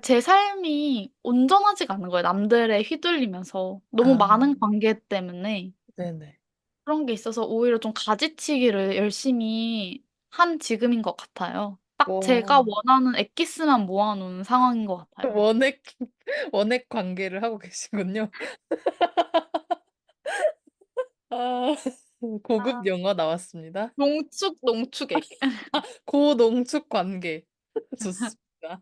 제 삶이 온전하지가 않은 거예요. 남들에 휘둘리면서. 너무 아, 많은 관계 때문에. 네네. 그런 게 있어서 오히려 좀 가지치기를 열심히 한 지금인 것 같아요. 딱 제가 와, 원하는 엑기스만 모아놓은 상황인 것 같아요. 원액, 원액 관계를 하고 계시군요. 아, 고급 아, 영어 나왔습니다. 농축액. 고농축 관계. 좋습니다.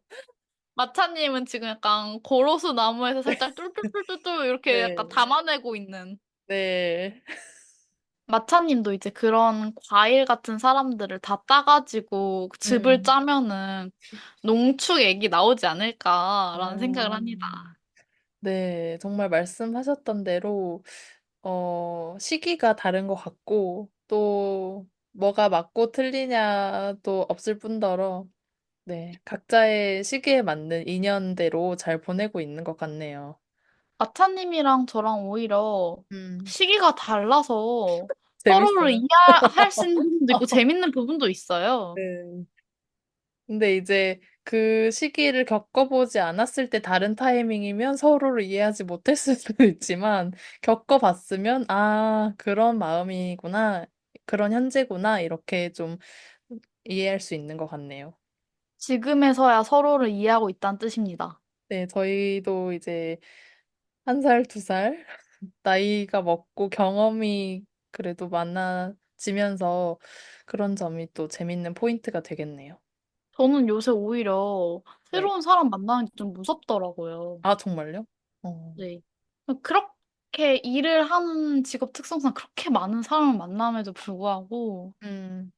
마차님은 지금 약간 고로수 나무에서 살짝 뚫뚫뚫뚫뚫 이렇게 약간 네, 담아내고 있는. 네. 마차님도 이제 그런 과일 같은 사람들을 다 따가지고 즙을 음, 짜면은 농축액이 나오지 않을까라는 생각을 합니다. 음, 네, 정말 말씀하셨던 대로, 시기가 다른 것 같고, 또, 뭐가 맞고 틀리냐도 없을 뿐더러, 네, 각자의 시기에 맞는 인연대로 잘 보내고 있는 것 같네요. 마차님이랑 저랑 오히려 음, 시기가 달라서 서로를 재밌어요. 이해할 수 있는 부분도 있고 재밌는 부분도 있어요. 네. 근데 이제 그 시기를 겪어보지 않았을 때 다른 타이밍이면 서로를 이해하지 못했을 수도 있지만 겪어봤으면 아, 그런 마음이구나. 그런 현재구나. 이렇게 좀 이해할 수 있는 것 같네요. 지금에서야 서로를 이해하고 있다는 뜻입니다. 네, 저희도 이제 한 살, 두 살 나이가 먹고 경험이 그래도 많아지면서 그런 점이 또 재밌는 포인트가 되겠네요. 저는 요새 오히려 네. 새로운 사람 만나는 게 좀 무섭더라고요. 아, 정말요? 어. 네. 그렇게 일을 하는 직업 특성상 그렇게 많은 사람을 만남에도 불구하고, 음,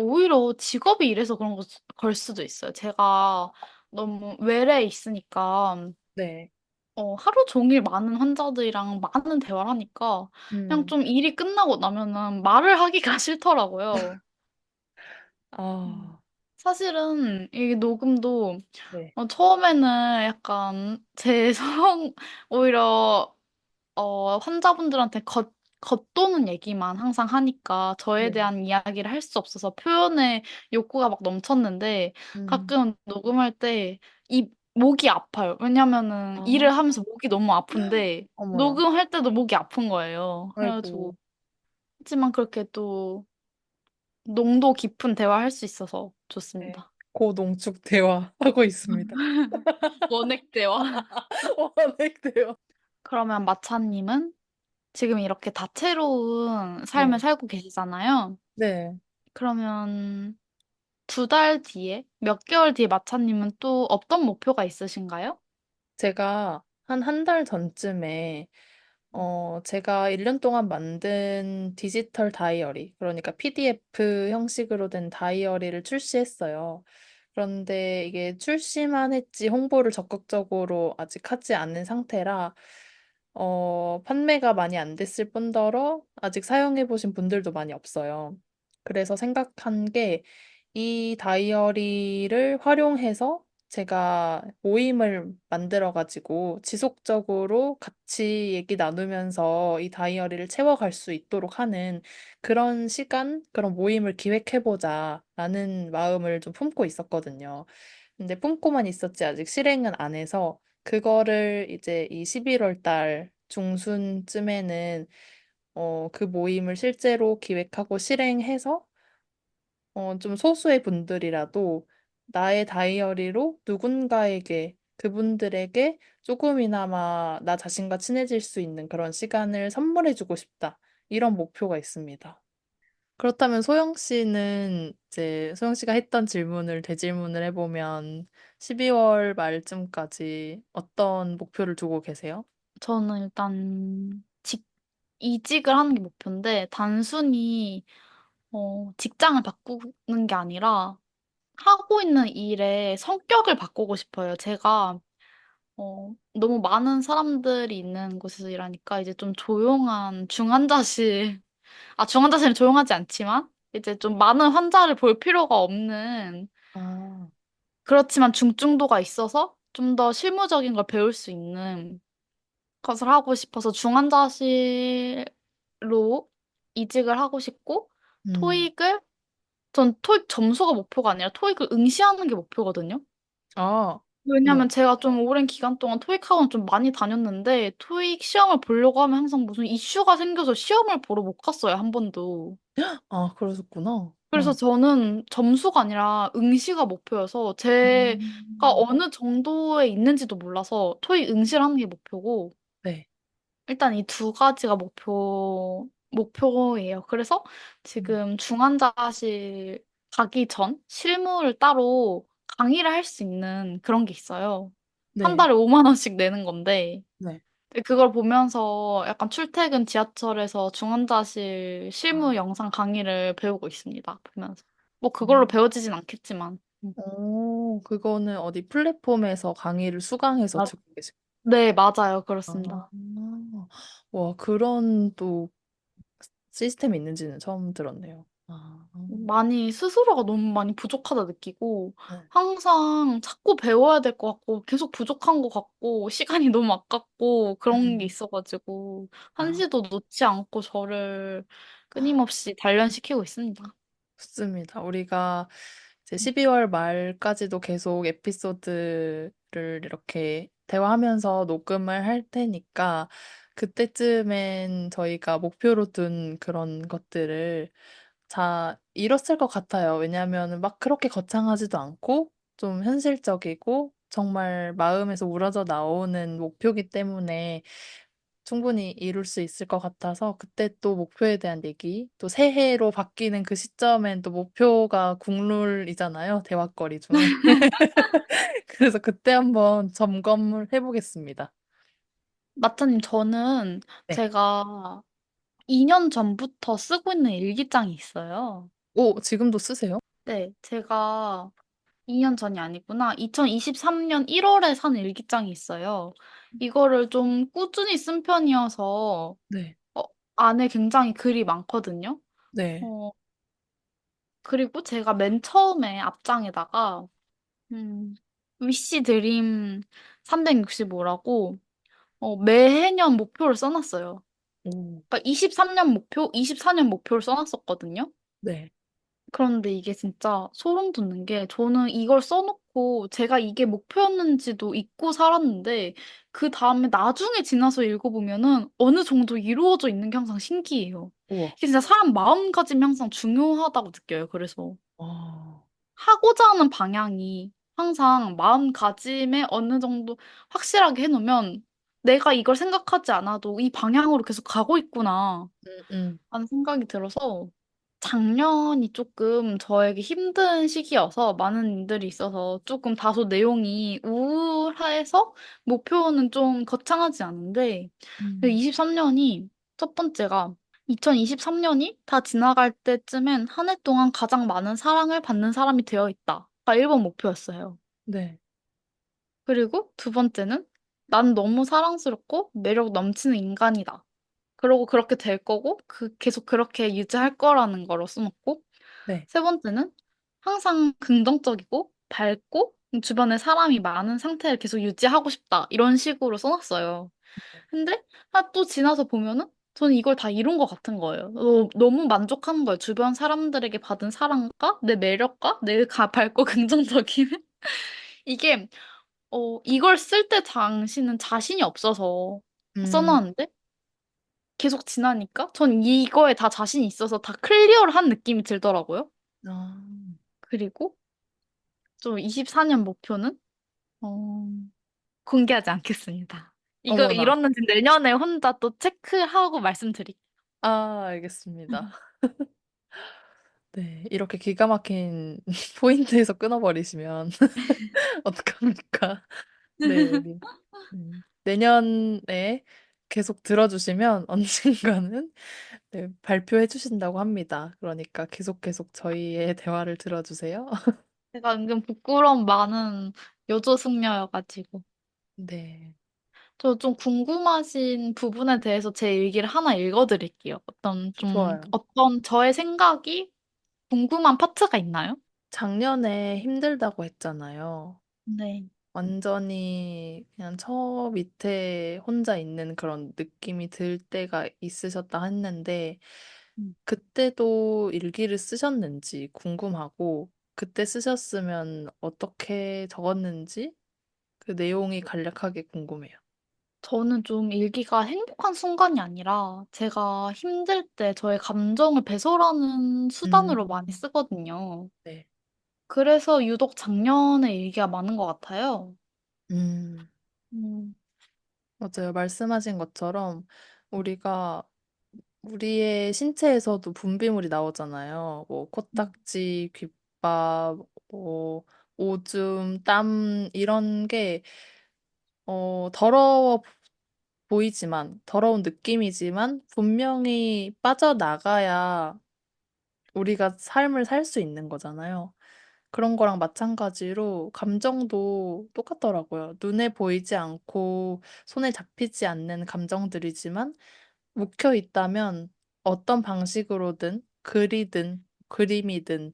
오히려 직업이 이래서 그런 걸 수도 있어요. 제가 너무 외래에 있으니까, 네. 하루 종일 많은 환자들이랑 많은 대화를 하니까, 그냥 음. 좀 일이 끝나고 나면은 말을 하기가 싫더라고요. 음. 아, 사실은 이 녹음도 네. 처음에는 약간 제 오히려 환자분들한테 겉도는 얘기만 항상 하니까 저에 네. 대한 이야기를 할 수 없어서 표현의 욕구가 막 넘쳤는데 음. 가끔 녹음할 때 이 목이 아파요. 왜냐면은 아, 일을 하면서 목이 너무 아픈데 어머나. 녹음할 때도 목이 아픈 거예요. 그래가지고 아이고. 하지만 그렇게 또 농도 깊은 대화 할 수 있어서 네. 좋습니다. 고농축 대화하고 있습니다. 원액 대화. 원액대요. 그러면 마차님은 지금 이렇게 다채로운 삶을 네. 살고 계시잖아요. 네. 그러면 2달 뒤에, 몇 개월 뒤에 마차님은 또 어떤 목표가 있으신가요? 제가 한 달 전쯤에 제가 1년 동안 만든 디지털 다이어리, 그러니까 PDF 형식으로 된 다이어리를 출시했어요. 그런데 이게 출시만 했지 홍보를 적극적으로 아직 하지 않은 상태라, 판매가 많이 안 됐을 뿐더러 아직 사용해 보신 분들도 많이 없어요. 그래서 생각한 게 이 다이어리를 활용해서 제가 모임을 만들어가지고 지속적으로 같이 얘기 나누면서 이 다이어리를 채워갈 수 있도록 하는 그런 시간, 그런 모임을 기획해보자 라는 마음을 좀 품고 있었거든요. 근데 품고만 있었지 아직 실행은 안 해서 그거를 이제 이 11월 달 중순쯤에는 그 모임을 실제로 기획하고 실행해서 좀 소수의 분들이라도 나의 다이어리로 누군가에게, 그분들에게 조금이나마 나 자신과 친해질 수 있는 그런 시간을 선물해주고 싶다. 이런 목표가 있습니다. 그렇다면 소영 씨는 이제 소영 씨가 했던 질문을 되질문을 해보면 12월 말쯤까지 어떤 목표를 두고 계세요? 저는 일단 이직을 하는 게 목표인데 단순히 직장을 바꾸는 게 아니라 하고 있는 일의 성격을 바꾸고 싶어요. 제가 너무 많은 사람들이 있는 곳에서 일하니까 이제 좀 조용한 중환자실, 중환자실은 조용하지 않지만 이제 좀 많은 환자를 볼 필요가 없는 아, 그렇지만 중증도가 있어서 좀 더 실무적인 걸 배울 수 있는 것을 하고 싶어서 중환자실로 이직을 하고 싶고 음. 토익을 전 토익 점수가 목표가 아니라 토익을 응시하는 게 목표거든요. 아, 네. 왜냐면 제가 좀 오랜 기간 동안 토익 학원 좀 많이 다녔는데 토익 시험을 보려고 하면 항상 무슨 이슈가 생겨서 시험을 보러 못 갔어요, 한 번도. 아, 그러셨구나. 그래서 저는 점수가 아니라 응시가 목표여서 제가 음. 어느 정도에 있는지도 몰라서 토익 응시를 하는 게 목표고 네. 일단 이 2가지가 목표예요. 그래서 음. 지금 중환자실 가기 전 실무를 따로 강의를 할 수 있는 그런 게 있어요. 한 네. 달에 5만 원씩 내는 건데 네. 그걸 보면서 약간 출퇴근 지하철에서 중환자실 실무 아, 영상 강의를 배우고 있습니다. 보면서. 뭐 그걸로 음. 배워지진 않겠지만. 그거는 어디 플랫폼에서 강의를 수강해서 아, 듣고 계세요? 네, 맞아요. 아, 그렇습니다. 와, 그런 또 시스템이 있는지는 처음 들었네요. 아, 많이 스스로가 너무 많이 부족하다 느끼고 네. 항상 자꾸 배워야 될 것 같고 계속 부족한 것 같고 시간이 너무 아깝고 그런 게 음. 있어가지고 아, 한시도 놓지 않고 저를 끊임없이 단련시키고 있습니다. 좋습니다. 우리가 이제 12월 말까지도 계속 에피소드를 이렇게 대화하면서 녹음을 할 테니까 그때쯤엔 저희가 목표로 둔 그런 것들을 다 이뤘을 것 같아요. 왜냐하면 막 그렇게 거창하지도 않고 좀 현실적이고 정말 마음에서 우러져 나오는 목표이기 때문에 충분히 이룰 수 있을 것 같아서 그때 또 목표에 대한 얘기, 또 새해로 바뀌는 그 시점엔 또 목표가 국룰이잖아요. 대화거리 중에. 그래서 그때 한번 점검을 해보겠습니다. 마타님, 저는 네. 제가 2년 전부터 쓰고 있는 일기장이 있어요. 오, 지금도 쓰세요? 네, 제가 2년 전이 아니구나. 2023년 1월에 산 일기장이 있어요. 이거를 좀 꾸준히 쓴 편이어서, 네. 어, 안에 굉장히 글이 많거든요. 네. 어, 그리고 제가 맨 처음에 앞장에다가, 위시 드림 365라고, 매해년 목표를 써놨어요. 오, 그러니까 23년 목표, 24년 목표를 써놨었거든요. 네. 그런데 이게 진짜 소름 돋는 게 저는 이걸 써놓고 제가 이게 목표였는지도 잊고 살았는데 그 다음에 나중에 지나서 읽어보면은 어느 정도 이루어져 있는 게 항상 신기해요. 우와. 이게 진짜 사람 마음가짐이 항상 중요하다고 느껴요. 그래서 아, 하고자 하는 방향이 항상 마음가짐에 어느 정도 확실하게 해놓으면 내가 이걸 생각하지 않아도 이 방향으로 계속 가고 있구나. 음. 하는 생각이 들어서 작년이 조금 저에게 힘든 시기여서 많은 일들이 있어서 조금 다소 내용이 우울해서 목표는 좀 거창하지 않은데 음. 23년이 첫 번째가 2023년이 다 지나갈 때쯤엔 한 해 동안 가장 많은 사랑을 받는 사람이 되어 있다가 1번 목표였어요. 네. 그리고 두 번째는 난 너무 사랑스럽고 매력 넘치는 인간이다. 그러고 그렇게 될 거고, 계속 그렇게 유지할 거라는 거로 써놓고, 네. 세 번째는 항상 긍정적이고, 밝고, 주변에 사람이 많은 상태를 계속 유지하고 싶다. 이런 식으로 써놨어요. 근데, 또 지나서 보면은, 저는 이걸 다 이룬 것 같은 거예요. 너무 만족하는 거예요. 주변 사람들에게 받은 사랑과, 내 매력과, 내 밝고 긍정적인. 이게, 이걸 쓸 때 당시는 자신이 없어서 음. 써놨는데, 계속 지나니까 전 이거에 다 자신이 있어서 다 클리어를 한 느낌이 들더라고요. 아, 그리고 좀 24년 목표는 어, 공개하지 않겠습니다. 이거 어머나. 이뤘는지 내년에 혼자 또 체크하고 말씀드릴게요. 아, 알겠습니다. 네. 이렇게 기가 막힌 포인트에서 끊어버리시면 어떡합니까? 네, 우리. 내년에 계속 들어주시면 언젠가는 네, 발표해 주신다고 합니다. 그러니까 계속 저희의 대화를 들어주세요. 제가 은근 부끄러움 많은 여조 승려여가지고. 네, 저 좀 궁금하신 부분에 대해서 제 일기를 하나 읽어드릴게요. 좋아요. 어떤 저의 생각이 궁금한 파트가 있나요? 작년에 힘들다고 했잖아요. 네. 완전히 그냥 저 밑에 혼자 있는 그런 느낌이 들 때가 있으셨다 했는데, 그때도 일기를 쓰셨는지 궁금하고, 그때 쓰셨으면 어떻게 적었는지 그 내용이 간략하게 궁금해요. 저는 좀 일기가 행복한 순간이 아니라 제가 힘들 때 저의 감정을 배설하는 수단으로 많이 음, 쓰거든요. 네. 그래서 유독 작년에 일기가 많은 것 같아요. 음, 음, 맞아요. 말씀하신 것처럼 우리가 우리의 신체에서도 분비물이 나오잖아요. 뭐 코딱지, 귓밥, 뭐 오줌, 땀 이런 게 더러워 보이지만 더러운 느낌이지만 분명히 빠져나가야 우리가 삶을 살 수 있는 거잖아요. 그런 거랑 마찬가지로 감정도 똑같더라고요. 눈에 보이지 않고 손에 잡히지 않는 감정들이지만 묵혀 있다면 어떤 방식으로든 글이든 그림이든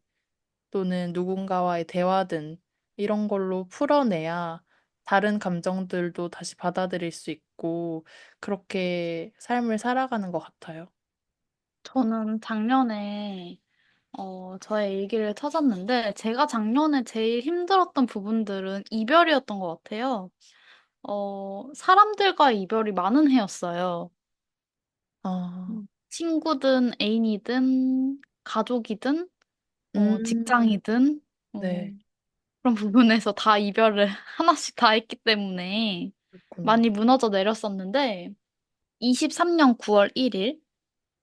또는 누군가와의 대화든 이런 걸로 풀어내야 다른 감정들도 다시 받아들일 수 있고 그렇게 삶을 살아가는 것 같아요. 저는 작년에 저의 일기를 찾았는데, 제가 작년에 제일 힘들었던 부분들은 이별이었던 것 같아요. 사람들과의 이별이 많은 해였어요. 아, 친구든 애인이든 가족이든 음, 직장이든 어, 네, 그런 부분에서 다 이별을 하나씩 다 했기 때문에 그렇구나. 많이 무너져 내렸었는데 23년 9월 1일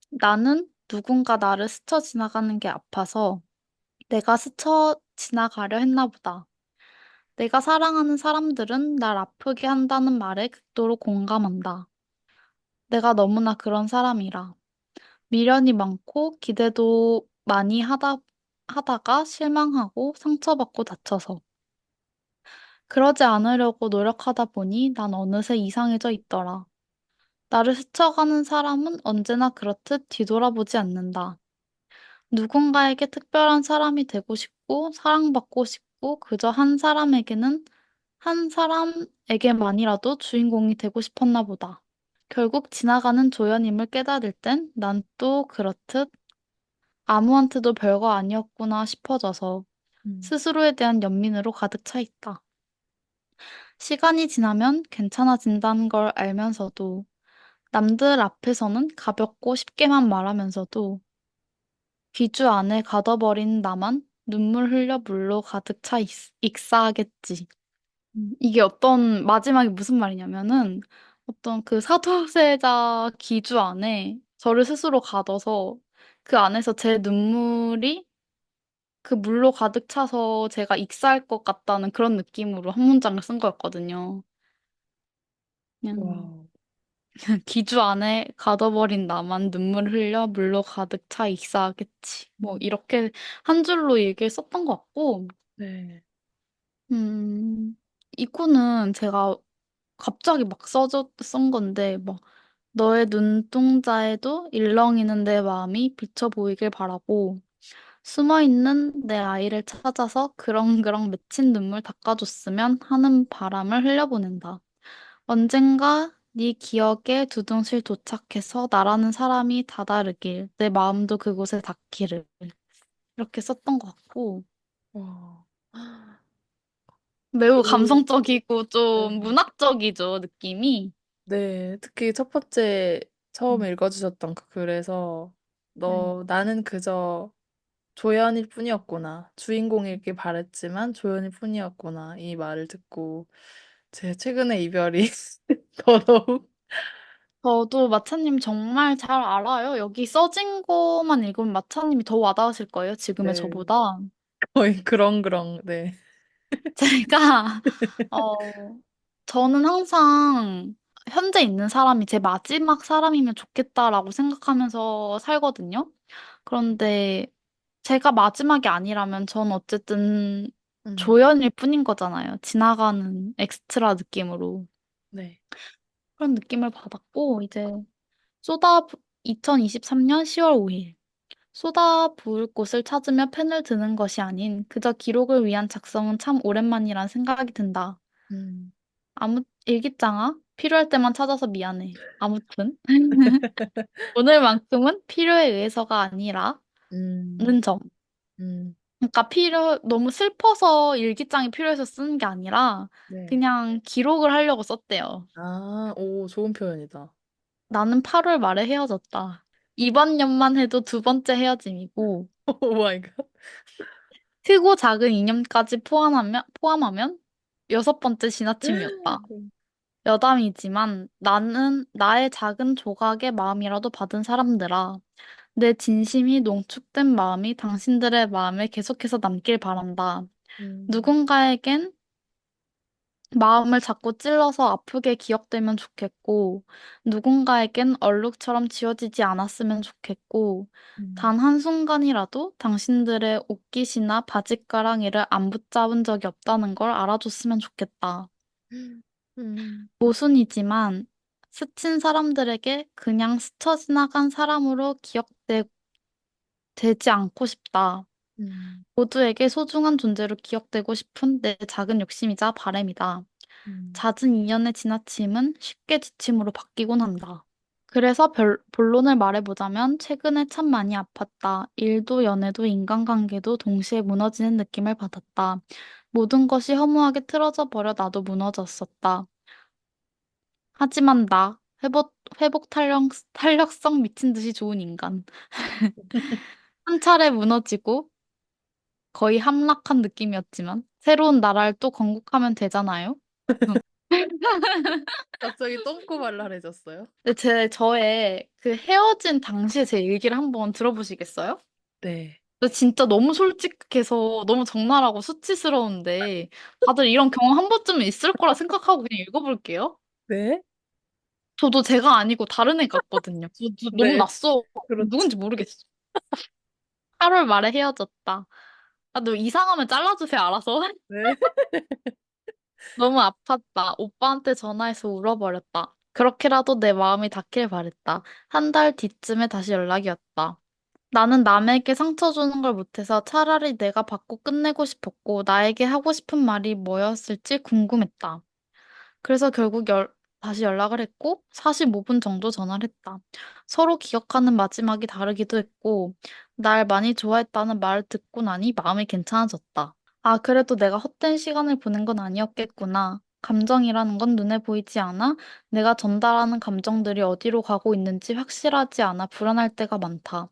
나는 누군가 나를 스쳐 지나가는 게 아파서 내가 스쳐 지나가려 했나 보다. 내가 사랑하는 사람들은 날 아프게 한다는 말에 극도로 공감한다. 내가 너무나 그런 사람이라. 미련이 많고 기대도 많이 하다가 실망하고 상처받고 다쳐서. 그러지 않으려고 노력하다 보니 난 어느새 이상해져 있더라. 나를 스쳐가는 사람은 언제나 그렇듯 뒤돌아보지 않는다. 누군가에게 특별한 사람이 되고 싶고, 사랑받고 싶고, 그저 한 사람에게만이라도 주인공이 되고 싶었나 보다. 결국 지나가는 조연임을 깨달을 땐 난 또 그렇듯 아무한테도 별거 아니었구나 싶어져서 음, 스스로에 대한 연민으로 가득 차 있다. 시간이 지나면 괜찮아진다는 걸 알면서도 남들 앞에서는 가볍고 쉽게만 말하면서도 귀주 안에 가둬버린 나만 눈물 흘려 물로 가득 차 익사하겠지. 이게 마지막에 무슨 말이냐면은 어떤 그 사도세자 기주 안에 저를 스스로 가둬서 그 안에서 제 눈물이 그 물로 가득 차서 제가 익사할 것 같다는 그런 느낌으로 한 문장을 쓴 거였거든요. 그냥 와, 기주 안에 가둬버린 나만 눈물 흘려 물로 가득 차 익사하겠지. 뭐 음, 이렇게 한 줄로 얘기를 썼던 것 같고, 네. 음, 이 구는 제가 갑자기 막 쓴 건데, 막 너의 눈동자에도 일렁이는 내 마음이 비쳐 보이길 바라고, 숨어있는 내 아이를 찾아서 그렁그렁 맺힌 눈물 닦아줬으면 하는 바람을 흘려보낸다. 언젠가 네 기억에 두둥실 도착해서 나라는 사람이 다다르길, 내 마음도 그곳에 닿기를. 이렇게 썼던 것 같고, 와, 매우 그, 감성적이고 네. 좀 문학적이죠, 느낌이. 네, 특히 첫 번째 처음 음. 읽어주셨던 그 글에서 네. 나는 그저 조연일 뿐이었구나. 주인공이길 바랬지만 조연일 뿐이었구나. 이 말을 듣고 제 최근의 이별이 더더욱 저도 마차님 정말 잘 알아요. 여기 써진 거만 읽으면 마차님이 더 와닿으실 거예요, 지금의 네, 저보다. 거의 그렁그렁 네. 제가, 어, 저는 항상 현재 있는 사람이 제 마지막 사람이면 좋겠다라고 생각하면서 살거든요. 그런데 제가 마지막이 아니라면 전 어쨌든 음, 조연일 뿐인 거잖아요. 지나가는 엑스트라 느낌으로. 네. 그런 느낌을 받았고, 이제 쏟아 2023년 10월 5일. 쏟아 부을 곳을 찾으며 펜을 드는 것이 아닌 그저 기록을 위한 작성은 참 오랜만이란 생각이 든다. 음, 일기장아, 필요할 때만 찾아서 미안해. 아무튼 오늘만큼은 필요에 의해서가 아니라는 음, 점. 음, 그러니까 너무 슬퍼서 일기장이 필요해서 쓰는 게 아니라 네. 그냥 기록을 하려고 썼대요. 아, 오, 좋은 표현이다. 나는 8월 말에 헤어졌다. 이번 년만 해도 두 번째 헤어짐이고 오 마이 갓. 크고 작은 이념까지 포함하면 여섯 번째 지나침이었다. 여담이지만 나는 나의 작은 조각의 마음이라도 받은 사람들아. 내 진심이 농축된 마음이 당신들의 마음에 계속해서 남길 바란다. 음, 누군가에겐 마음을 자꾸 찔러서 아프게 기억되면 좋겠고, 누군가에겐 얼룩처럼 지워지지 않았으면 좋겠고, 음, 단 한순간이라도 당신들의 옷깃이나 바짓가랑이를 안 붙잡은 적이 없다는 걸 알아줬으면 좋겠다. 음, 모순이지만, 스친 사람들에게 그냥 스쳐 지나간 사람으로 되지 않고 싶다. 음, 모두에게 소중한 존재로 기억되고 싶은 내 작은 욕심이자 바람이다. 음, 잦은 인연의 지나침은 쉽게 지침으로 바뀌곤 한다. 그래서 본론을 말해보자면 최근에 참 많이 아팠다. 일도 연애도 인간관계도 동시에 무너지는 느낌을 받았다. 모든 것이 허무하게 틀어져 버려 나도 무너졌었다. 하지만 나 회복 탄력성 미친 듯이 좋은 인간. 한 차례 무너지고 거의 함락한 느낌이었지만 새로운 나라를 또 건국하면 되잖아요. 갑자기 똥꼬 발랄해졌어요? 근데 저의 그 헤어진 당시에 제 얘기를 한번 들어보시겠어요? 네. 저 진짜 너무 솔직해서 너무 적나라하고 수치스러운데 다들 이런 경험 한 번쯤은 있을 거라 생각하고 그냥 읽어볼게요. 네? 저도 제가 아니고 다른 애 같거든요. 저 너무 네, 낯서 그렇죠. 누군지 모르겠어. 8월 말에 헤어졌다. 아, 너 이상하면 잘라주세요, 알아서. 네. 너무 아팠다. 오빠한테 전화해서 울어버렸다. 그렇게라도 내 마음이 닿길 바랬다. 한 달 뒤쯤에 다시 연락이 왔다. 나는 남에게 상처 주는 걸 못해서 차라리 내가 받고 끝내고 싶었고, 나에게 하고 싶은 말이 뭐였을지 궁금했다. 그래서 결국 다시 연락을 했고, 45분 정도 전화를 했다. 서로 기억하는 마지막이 다르기도 했고, 날 많이 좋아했다는 말을 듣고 나니 마음이 괜찮아졌다. 아, 그래도 내가 헛된 시간을 보낸 건 아니었겠구나. 감정이라는 건 눈에 보이지 않아 내가 전달하는 감정들이 어디로 가고 있는지 확실하지 않아 불안할 때가 많다.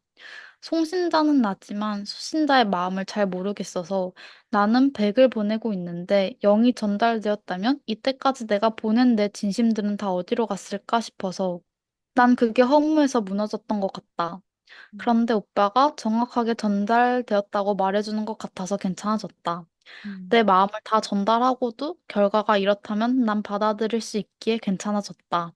송신자는 나지만 수신자의 마음을 잘 모르겠어서 나는 100을 보내고 있는데 0이 전달되었다면 이때까지 내가 보낸 내 진심들은 다 어디로 갔을까 싶어서 난 그게 허무해서 무너졌던 것 같다. 그런데 오빠가 정확하게 전달되었다고 말해주는 것 같아서 괜찮아졌다. 음, 내 마음을 다 전달하고도 결과가 이렇다면 난 받아들일 수 있기에 괜찮아졌다.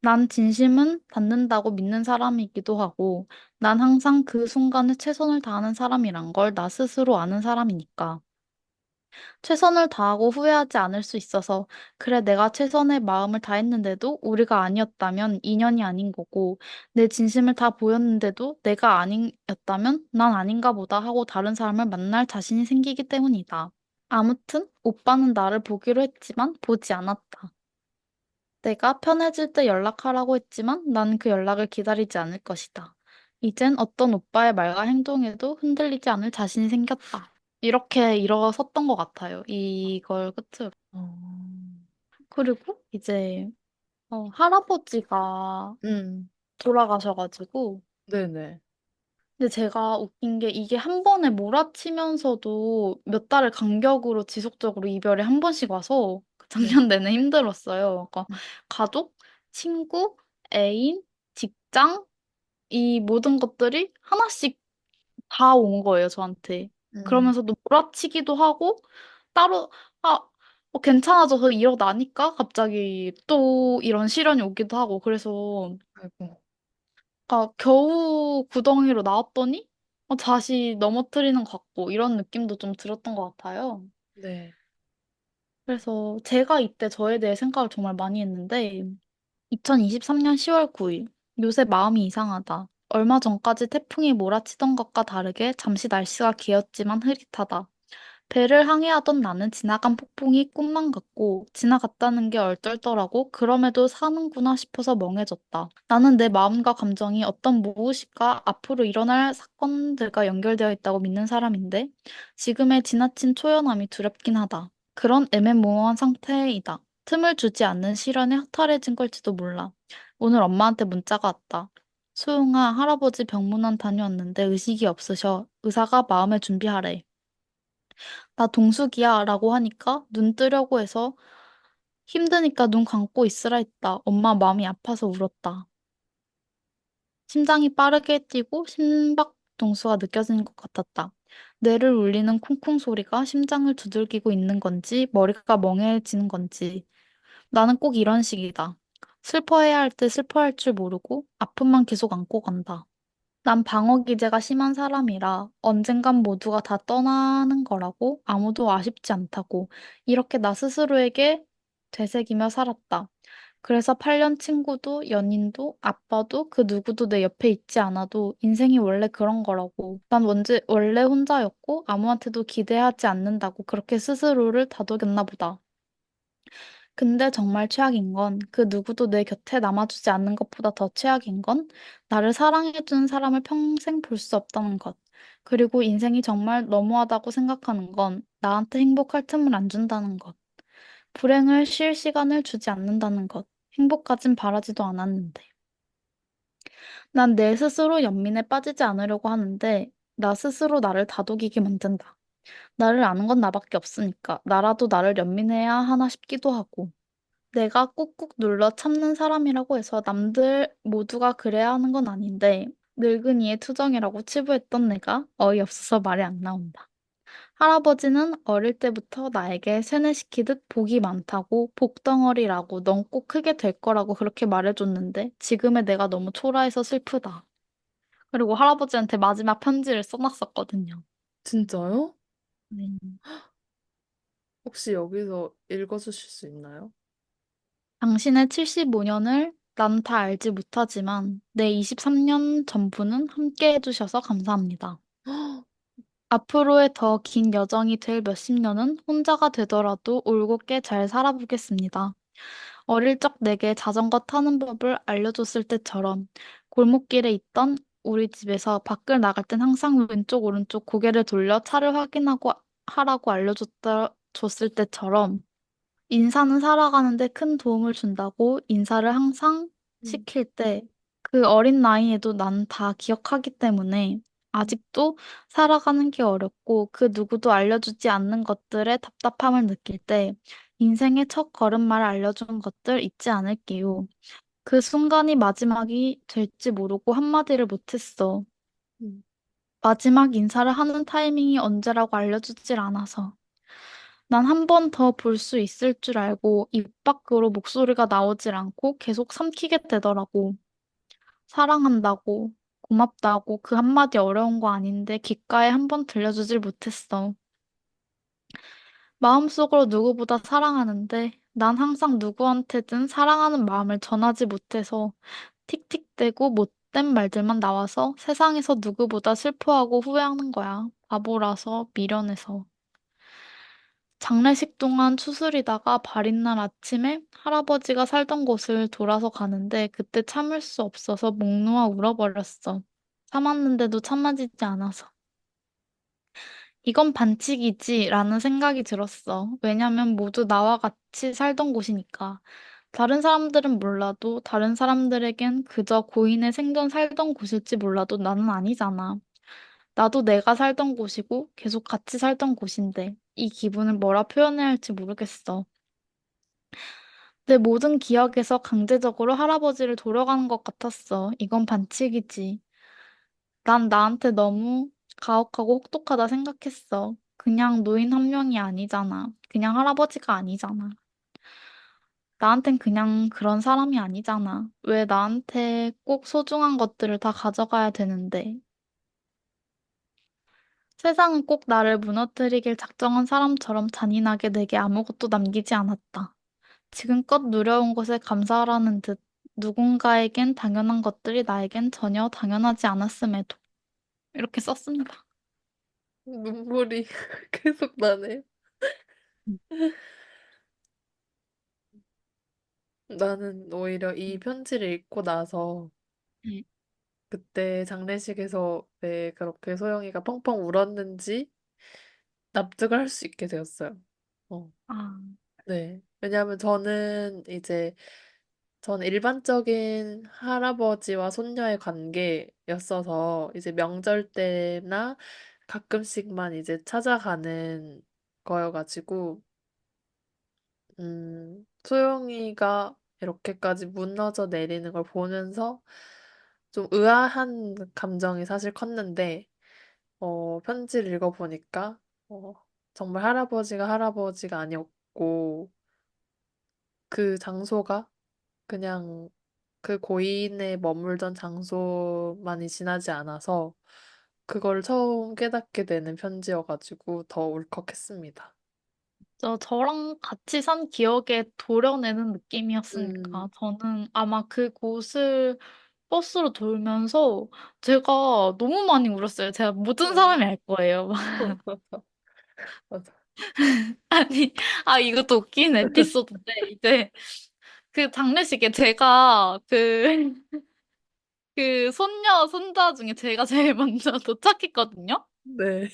난 진심은 받는다고 믿는 사람이기도 하고, 난 항상 그 순간에 최선을 다하는 사람이란 걸 나 스스로 아는 사람이니까. 최선을 다하고 후회하지 않을 수 있어서, 그래, 내가 최선의 마음을 다했는데도 우리가 아니었다면 인연이 아닌 거고, 내 진심을 다 보였는데도 내가 아니었다면 난 아닌가 보다 하고 다른 사람을 만날 자신이 생기기 때문이다. 아무튼, 오빠는 나를 보기로 했지만 보지 않았다. 내가 편해질 때 연락하라고 했지만 난 그 연락을 기다리지 않을 것이다. 이젠 어떤 오빠의 말과 행동에도 흔들리지 않을 자신이 생겼다. 이렇게 일어섰던 것 같아요. 이걸 끝으로. 어, 그리고 이제 할아버지가 음, 돌아가셔가지고 네네. 근데 제가 웃긴 게 이게 한 번에 몰아치면서도 몇 달을 간격으로 지속적으로 이별이 한 번씩 와서 그 네. 작년 내내 힘들었어요. 그러니까 가족, 친구, 애인, 직장 이 모든 것들이 하나씩 다 온 거예요, 저한테. 음, 그러면서도 몰아치기도 하고 따로 아, 괜찮아져서 일어나니까 갑자기 또 이런 시련이 오기도 하고 그래서 아이고. 겨우 구덩이로 나왔더니 다시 넘어뜨리는 것 같고 이런 느낌도 좀 들었던 것 같아요. 네. 그래서 제가 이때 저에 대해 생각을 정말 많이 했는데 2023년 10월 9일 요새 마음이 이상하다. 얼마 전까지 태풍이 몰아치던 것과 다르게 잠시 날씨가 개었지만 흐릿하다. 배를 항해하던 나는 지나간 폭풍이 꿈만 같고 지나갔다는 게 얼떨떨하고 그럼에도 사는구나 싶어서 멍해졌다. 나는 내 마음과 감정이 어떤 무엇인가 앞으로 일어날 사건들과 연결되어 있다고 믿는 사람인데 지금의 지나친 초연함이 두렵긴 하다. 그런 애매모호한 상태이다. 틈을 주지 않는 시련에 허탈해진 걸지도 몰라. 오늘 엄마한테 문자가 왔다. 소영아, 할아버지 병문안 다녀왔는데 의식이 없으셔. 의사가 마음의 준비하래. 나 동숙이야 라고 하니까 눈 뜨려고 해서 힘드니까 눈 감고 있으라 했다. 엄마 마음이 아파서 울었다. 심장이 빠르게 뛰고 심박 동수가 느껴지는 것 같았다. 뇌를 울리는 쿵쿵 소리가 심장을 두들기고 있는 건지 머리가 멍해지는 건지 나는 꼭 이런 식이다. 슬퍼해야 할 때 슬퍼할 줄 모르고 아픔만 계속 안고 간다. 난 방어 기제가 심한 사람이라 언젠간 모두가 다 떠나는 거라고 아무도 아쉽지 않다고 이렇게 나 스스로에게 되새기며 살았다. 그래서 8년 친구도 연인도 아빠도 그 누구도 내 옆에 있지 않아도 인생이 원래 그런 거라고. 난 원래 혼자였고 아무한테도 기대하지 않는다고 그렇게 스스로를 다독였나 보다. 근데 정말 최악인 건 그 누구도 내 곁에 남아주지 않는 것보다 더 최악인 건 나를 사랑해주는 사람을 평생 볼 수 없다는 것. 그리고 인생이 정말 너무하다고 생각하는 건 나한테 행복할 틈을 안 준다는 것. 불행을 쉴 시간을 주지 않는다는 것. 행복까진 바라지도 않았는데. 난 내 스스로 연민에 빠지지 않으려고 하는데 나 스스로 나를 다독이게 만든다. 나를 아는 건 나밖에 없으니까 나라도 나를 연민해야 하나 싶기도 하고. 내가 꾹꾹 눌러 참는 사람이라고 해서 남들 모두가 그래야 하는 건 아닌데 늙은이의 투정이라고 치부했던 내가 어이없어서 말이 안 나온다. 할아버지는 어릴 때부터 나에게 세뇌시키듯 복이 많다고 복덩어리라고 넌 꼭 크게 될 거라고 그렇게 말해줬는데 지금의 내가 너무 초라해서 슬프다. 그리고 할아버지한테 마지막 편지를 써놨었거든요. 진짜요? 네. 혹시 여기서 읽어주실 수 있나요? 당신의 75년을 난 다 알지 못하지만 내 23년 전부는 함께 해주셔서 감사합니다. 앞으로의 더 긴 여정이 될 몇십 년은 혼자가 되더라도 올곧게 잘 살아보겠습니다. 어릴 적 내게 자전거 타는 법을 알려줬을 때처럼 골목길에 있던 우리 집에서 밖을 나갈 땐 항상 왼쪽 오른쪽 고개를 돌려 차를 확인하고 하라고 줬을 때처럼 인사는 살아가는데 큰 도움을 준다고 인사를 항상 음, 시킬 때 그 어린 나이에도 난 다 기억하기 때문에 음, 아직도 살아가는 게 어렵고 그 누구도 알려주지 않는 것들에 답답함을 느낄 때 인생의 첫 걸음마를 알려준 것들 잊지 않을게요. 그 순간이 마지막이 될지 모르고 한마디를 못했어. 음, 마지막 인사를 하는 타이밍이 언제라고 알려주질 않아서. 난 한 번 더 볼 수 있을 줄 알고 입 밖으로 목소리가 나오질 않고 계속 삼키게 되더라고. 사랑한다고, 고맙다고 그 한마디 어려운 거 아닌데 귓가에 한 번 들려주질 못했어. 마음속으로 누구보다 사랑하는데 난 항상 누구한테든 사랑하는 마음을 전하지 못해서 틱틱대고 못된 말들만 나와서 세상에서 누구보다 슬퍼하고 후회하는 거야. 바보라서, 미련해서. 장례식 동안 추스리다가 발인 날 아침에 할아버지가 살던 곳을 돌아서 가는데 그때 참을 수 없어서 목 놓아 울어버렸어. 참았는데도 참아지지 않아서. 이건 반칙이지 라는 생각이 들었어. 왜냐면 모두 나와 같이 살던 곳이니까. 다른 사람들은 몰라도 다른 사람들에겐 그저 고인의 생전 살던 곳일지 몰라도 나는 아니잖아. 나도 내가 살던 곳이고 계속 같이 살던 곳인데 이 기분을 뭐라 표현해야 할지 모르겠어. 내 모든 기억에서 강제적으로 할아버지를 돌아가는 것 같았어. 이건 반칙이지. 난 나한테 너무 가혹하고 혹독하다 생각했어. 그냥 노인 한 명이 아니잖아. 그냥 할아버지가 아니잖아. 나한텐 그냥 그런 사람이 아니잖아. 왜 나한테 꼭 소중한 것들을 다 가져가야 되는데. 세상은 꼭 나를 무너뜨리길 작정한 사람처럼 잔인하게 내게 아무것도 남기지 않았다. 지금껏 누려온 것에 감사하라는 듯 누군가에겐 당연한 것들이 나에겐 전혀 당연하지 않았음에도 이렇게 썼습니다. 눈물이 계속 나네. 음, 나는 오히려 이 음, 편지를 읽고 나서 네. 그때 장례식에서 왜 그렇게 소영이가 펑펑 울었는지 납득을 할 수 있게 되었어요. 어, 아, 네. 왜냐하면 저는 일반적인 할아버지와 손녀의 관계였어서 이제 명절 때나 가끔씩만 이제 찾아가는 거여가지고, 소영이가 이렇게까지 무너져 내리는 걸 보면서 좀 의아한 감정이 사실 컸는데, 편지를 읽어보니까, 어, 정말 할아버지가 아니었고, 그 장소가 그냥 그 고인의 머물던 장소만이 지나지 않아서 그걸 처음 깨닫게 되는 편지여가지고 더 울컥했습니다. 저랑 같이 산 기억에 도려내는 느낌이었으니까 음, 저는 아마 그곳을 버스로 돌면서 제가 너무 많이 울었어요. 제가 모든 어. 사람이 알 거예요. 맞아. 아니, 이것도 웃긴 에피소드인데, 이제 그 장례식에 제가 그 손녀, 손자 중에 제가 제일 먼저 도착했거든요? 네.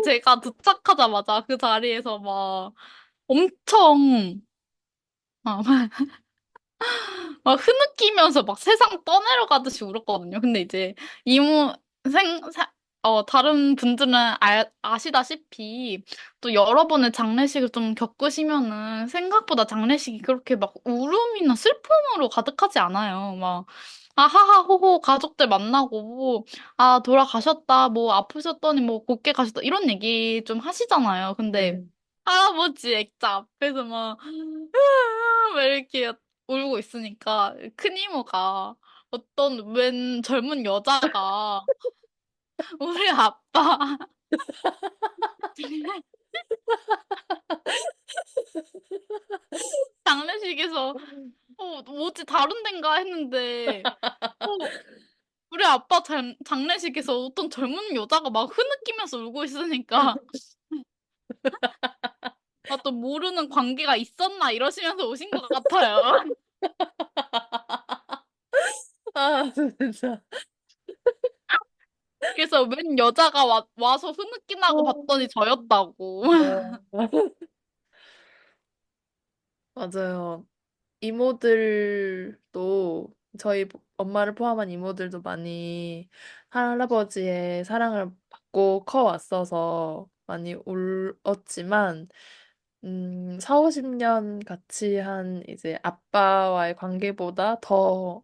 제가 도착하자마자 그 자리에서 막 엄청 막, 막 흐느끼면서 막 세상 떠내려가듯이 울었거든요. 근데 이제 이모 다른 분들은 아시다시피 또 여러 번의 장례식을 좀 겪으시면은 생각보다 장례식이 그렇게 막 울음이나 슬픔으로 가득하지 않아요. 막 하하호호 가족들 만나고 돌아가셨다 뭐 아프셨더니 뭐 곧게 가셨다 이런 얘기 좀 하시잖아요. 근데 네. 할아버지 액자 앞에서 막 막 이렇게 울고 있으니까 큰 이모가 어떤 웬 젊은 여자가 우리 아빠 장례식에서 뭐지 다른 데인가 했는데 어, 우리 아빠 장례식에서 어떤 젊은 여자가 막 흐느끼면서 울고 있으니까 또 모르는 관계가 있었나 이러시면서 오신 것 같아요. 아, 진짜. 그래서 웬 여자가 와서 흐느끼나고 어, 봤더니 저였다고. 어. 맞아요. 이모들도 저희 엄마를 포함한 이모들도 많이 할아버지의 사랑을 받고 커왔어서 많이 울었지만 4, 50년 같이 한 이제 아빠와의 관계보다 더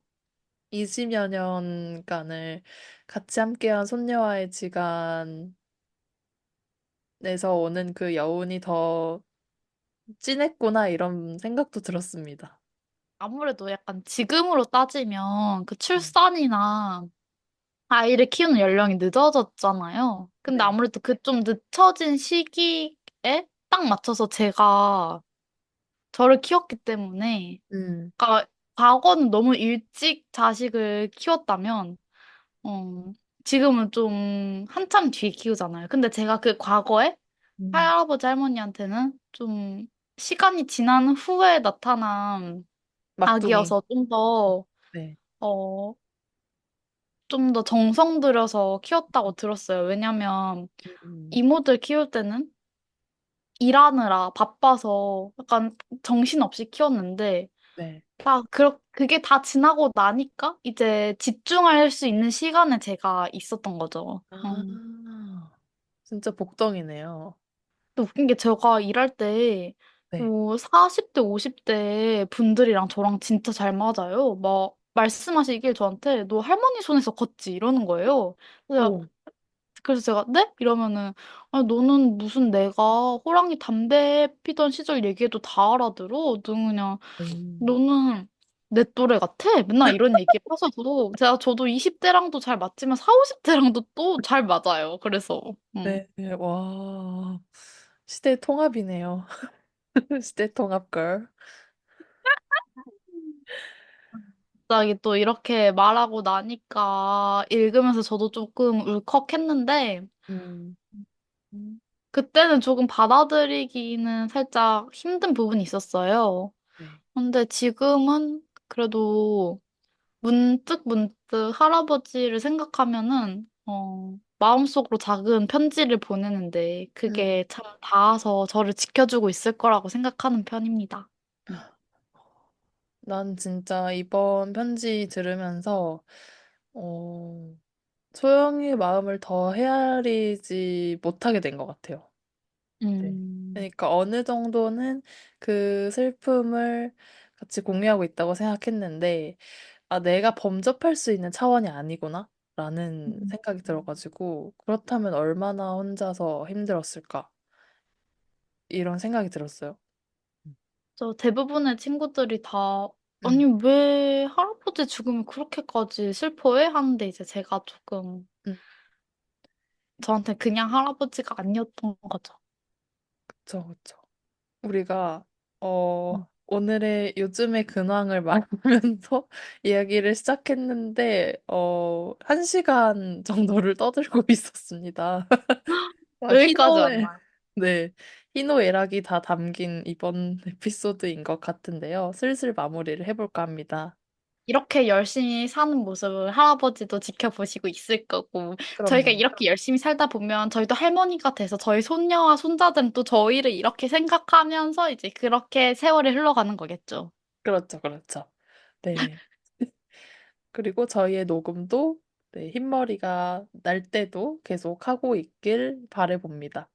20여 년간을 같이 함께한 손녀와의 지간에서 오는 그 여운이 더 진했구나 이런 생각도 들었습니다. 아무래도 약간 지금으로 따지면 그 음. 출산이나 아이를 키우는 연령이 늦어졌잖아요. 근데 네. 아무래도 그 좀 늦춰진 시기에 딱 맞춰서 제가 저를 키웠기 때문에, 음, 그러니까 과거는 너무 일찍 자식을 키웠다면, 어, 지금은 좀 한참 뒤에 키우잖아요. 근데 제가 그 과거에 음. 할아버지 할머니한테는 좀 시간이 지난 후에 나타난 막둥이. 아기여서 네. 어, 좀 더 정성 들여서 키웠다고 들었어요. 왜냐면 음, 이모들 키울 때는 일하느라 바빠서 약간 정신없이 키웠는데 네. 그게 다 지나고 나니까 이제 집중할 수 있는 시간에 제가 있었던 거죠. 아, 진짜 복덩이네요. 또 웃긴 게 제가 일할 때 네. 40대, 50대 분들이랑 저랑 진짜 잘 맞아요. 막 말씀하시길 저한테 너 할머니 손에서 컸지 이러는 거예요. 오. 그래서 제가 네? 이러면은 너는 무슨 내가 호랑이 담배 피던 시절 얘기해도 다 알아들어? 너는 그냥 음. 너는 내 또래 같아? 맨날 이런 얘기 하셔도 저도 20대랑도 잘 맞지만 4, 50대랑도 또 잘 맞아요. 그래서 네. 네. 와. 시대 통합이네요. 시대 통합 걸. 갑자기 또 이렇게 말하고 나니까 읽으면서 저도 조금 울컥했는데 음. 그때는 조금 받아들이기는 살짝 힘든 부분이 있었어요. 네. 근데 지금은 그래도 문득 문득 할아버지를 생각하면은 마음속으로 작은 편지를 보내는데 음. 그게 참 닿아서 저를 지켜주고 있을 거라고 생각하는 편입니다. 음. 난 진짜 이번 편지 들으면서, 어, 소영이의 마음을 더 헤아리지 못하게 된 것 같아요. 네. 음, 그러니까 어느 정도는 그 슬픔을 같이 공유하고 있다고 생각했는데, 아, 내가 범접할 수 있는 차원이 아니구나? 라는 음. 생각이 들어가지고, 그렇다면 얼마나 혼자서 힘들었을까? 이런 생각이 들었어요. 저 대부분의 친구들이 다 아니 음, 왜 할아버지 죽으면 그렇게까지 슬퍼해? 하는데 이제 제가 조금 음, 저한테 그냥 할아버지가 아니었던 거죠. 그쵸, 그쵸. 우리가, 음. 오늘의 요즘의 근황을 말하면서 이야기를 시작했는데, 1시간 정도를 떠들고 있었습니다. 여기까지 희노애, 왔나요? 네. 희노애락이 다 담긴 이번 에피소드인 것 같은데요. 슬슬 마무리를 해볼까 합니다. 이렇게 열심히 사는 모습을 할아버지도 지켜보시고 있을 거고, 저희가 그럼요. 이렇게 열심히 살다 보면 저희도 할머니가 돼서 저희 손녀와 손자들은 또 저희를 이렇게 생각하면서 이제 그렇게 세월이 흘러가는 거겠죠. 그렇죠, 그렇죠. 네. 그리고 저희의 녹음도 네, 흰머리가 날 때도 계속 하고 있길 바라봅니다.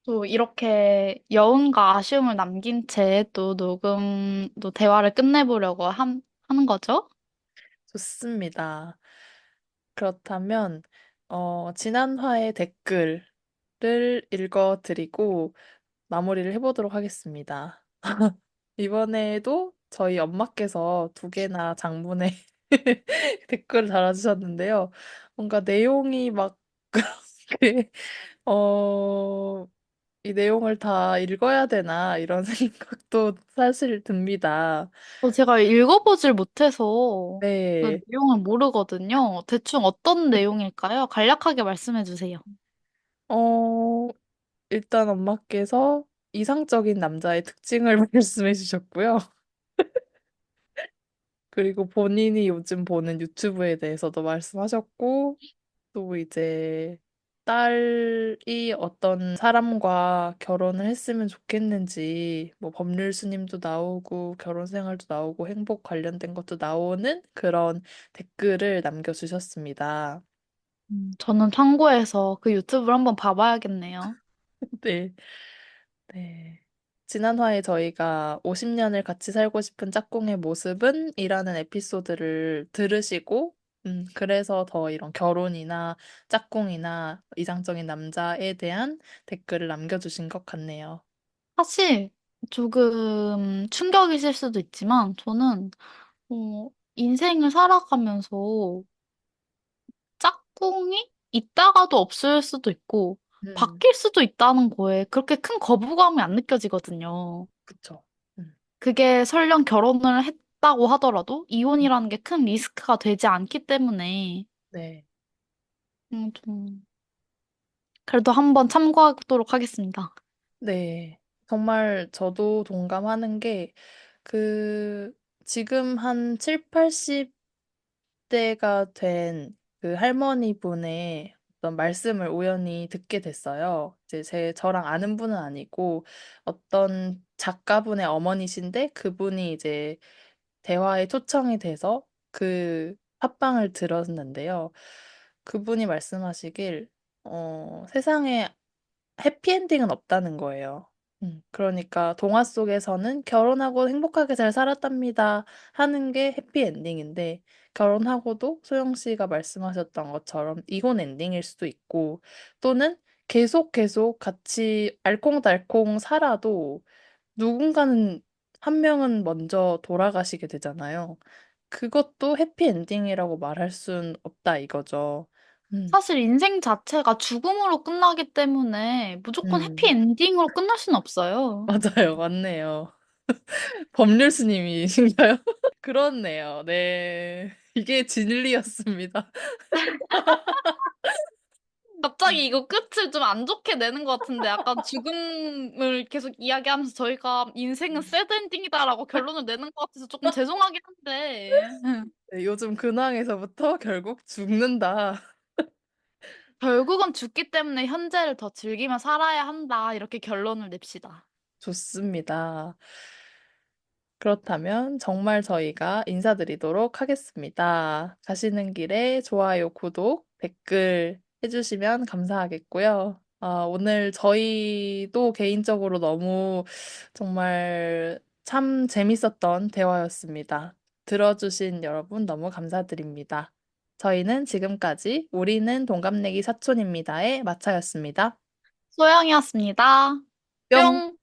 또 이렇게 여운과 아쉬움을 남긴 채 또 녹음도 대화를 끝내보려고 하는 거죠. 좋습니다. 그렇다면, 지난 화의 댓글을 읽어드리고 마무리를 해보도록 하겠습니다. 이번에도 저희 엄마께서 두 개나 장문의 댓글을 달아주셨는데요. 뭔가 내용이 막 그렇게, 어, 이 내용을 다 읽어야 되나 이런 생각도 사실 듭니다. 제가 읽어보질 못해서 그 네. 내용을 모르거든요. 대충 어떤 내용일까요? 간략하게 말씀해 주세요. 어, 일단 엄마께서 이상적인 남자의 특징을 말씀해 주셨고요. 그리고 본인이 요즘 보는 유튜브에 대해서도 말씀하셨고, 또 이제 딸이 어떤 사람과 결혼을 했으면 좋겠는지, 뭐 법률 스님도 나오고, 결혼 생활도 나오고, 행복 관련된 것도 나오는 그런 댓글을 남겨주셨습니다. 저는 참고해서 그 유튜브를 한번 봐봐야겠네요. 네. 네. 지난 화에 저희가 50년을 같이 살고 싶은 짝꿍의 모습은 이라는 에피소드를 들으시고, 그래서 더 이런 결혼이나 짝꿍이나 이상적인 남자에 대한 댓글을 남겨주신 것 같네요. 사실 조금 충격이실 수도 있지만 저는 인생을 살아가면서 짝꿍이 있다가도 없을 수도 있고 음, 바뀔 수도 있다는 거에 그렇게 큰 거부감이 안 느껴지거든요. 그쵸. 음, 그게 설령 결혼을 했다고 하더라도 이혼이라는 게 큰 리스크가 되지 않기 때문에 네. 좀 그래도 한번 참고하도록 하겠습니다. 네. 정말 저도 동감하는 게, 그, 지금 한 7, 80대가 된 그 할머니 분의 어떤 말씀을 우연히 듣게 됐어요. 이제 저랑 아는 분은 아니고 어떤 작가분의 어머니신데 그분이 이제 대화에 초청이 돼서 그 팟빵을 들었는데요. 그분이 말씀하시길, 세상에 해피엔딩은 없다는 거예요. 그러니까 동화 속에서는 결혼하고 행복하게 잘 살았답니다 하는 게 해피엔딩인데 결혼하고도 소영 씨가 말씀하셨던 것처럼 이혼 엔딩일 수도 있고 또는 계속 같이 알콩달콩 살아도 누군가는 한 명은 먼저 돌아가시게 되잖아요. 그것도 해피엔딩이라고 말할 순 없다 이거죠. 음, 사실 인생 자체가 죽음으로 끝나기 때문에 무조건 음, 해피엔딩으로 끝날 수는 없어요. 맞아요. 맞네요. 법률 스님이신가요? 그렇네요. 네. 이게 진리였습니다. 갑자기 이거 끝을 좀 안 좋게 내는 것 같은데 약간 죽음을 계속 이야기하면서 저희가 인생은 새드 엔딩이다라고 결론을 내는 것 같아서 조금 죄송하긴 한데 네, 요즘 근황에서부터 결국 죽는다. 결국은 죽기 때문에 현재를 더 즐기며 살아야 한다 이렇게 결론을 냅시다. 좋습니다. 그렇다면 정말 저희가 인사드리도록 하겠습니다. 가시는 길에 좋아요, 구독, 댓글 해주시면 감사하겠고요. 오늘 저희도 개인적으로 너무 정말 참 재밌었던 대화였습니다. 들어주신 여러분 너무 감사드립니다. 저희는 지금까지 우리는 동갑내기 사촌입니다의 마차였습니다. 소영이었습니다. 뿅! 뿅!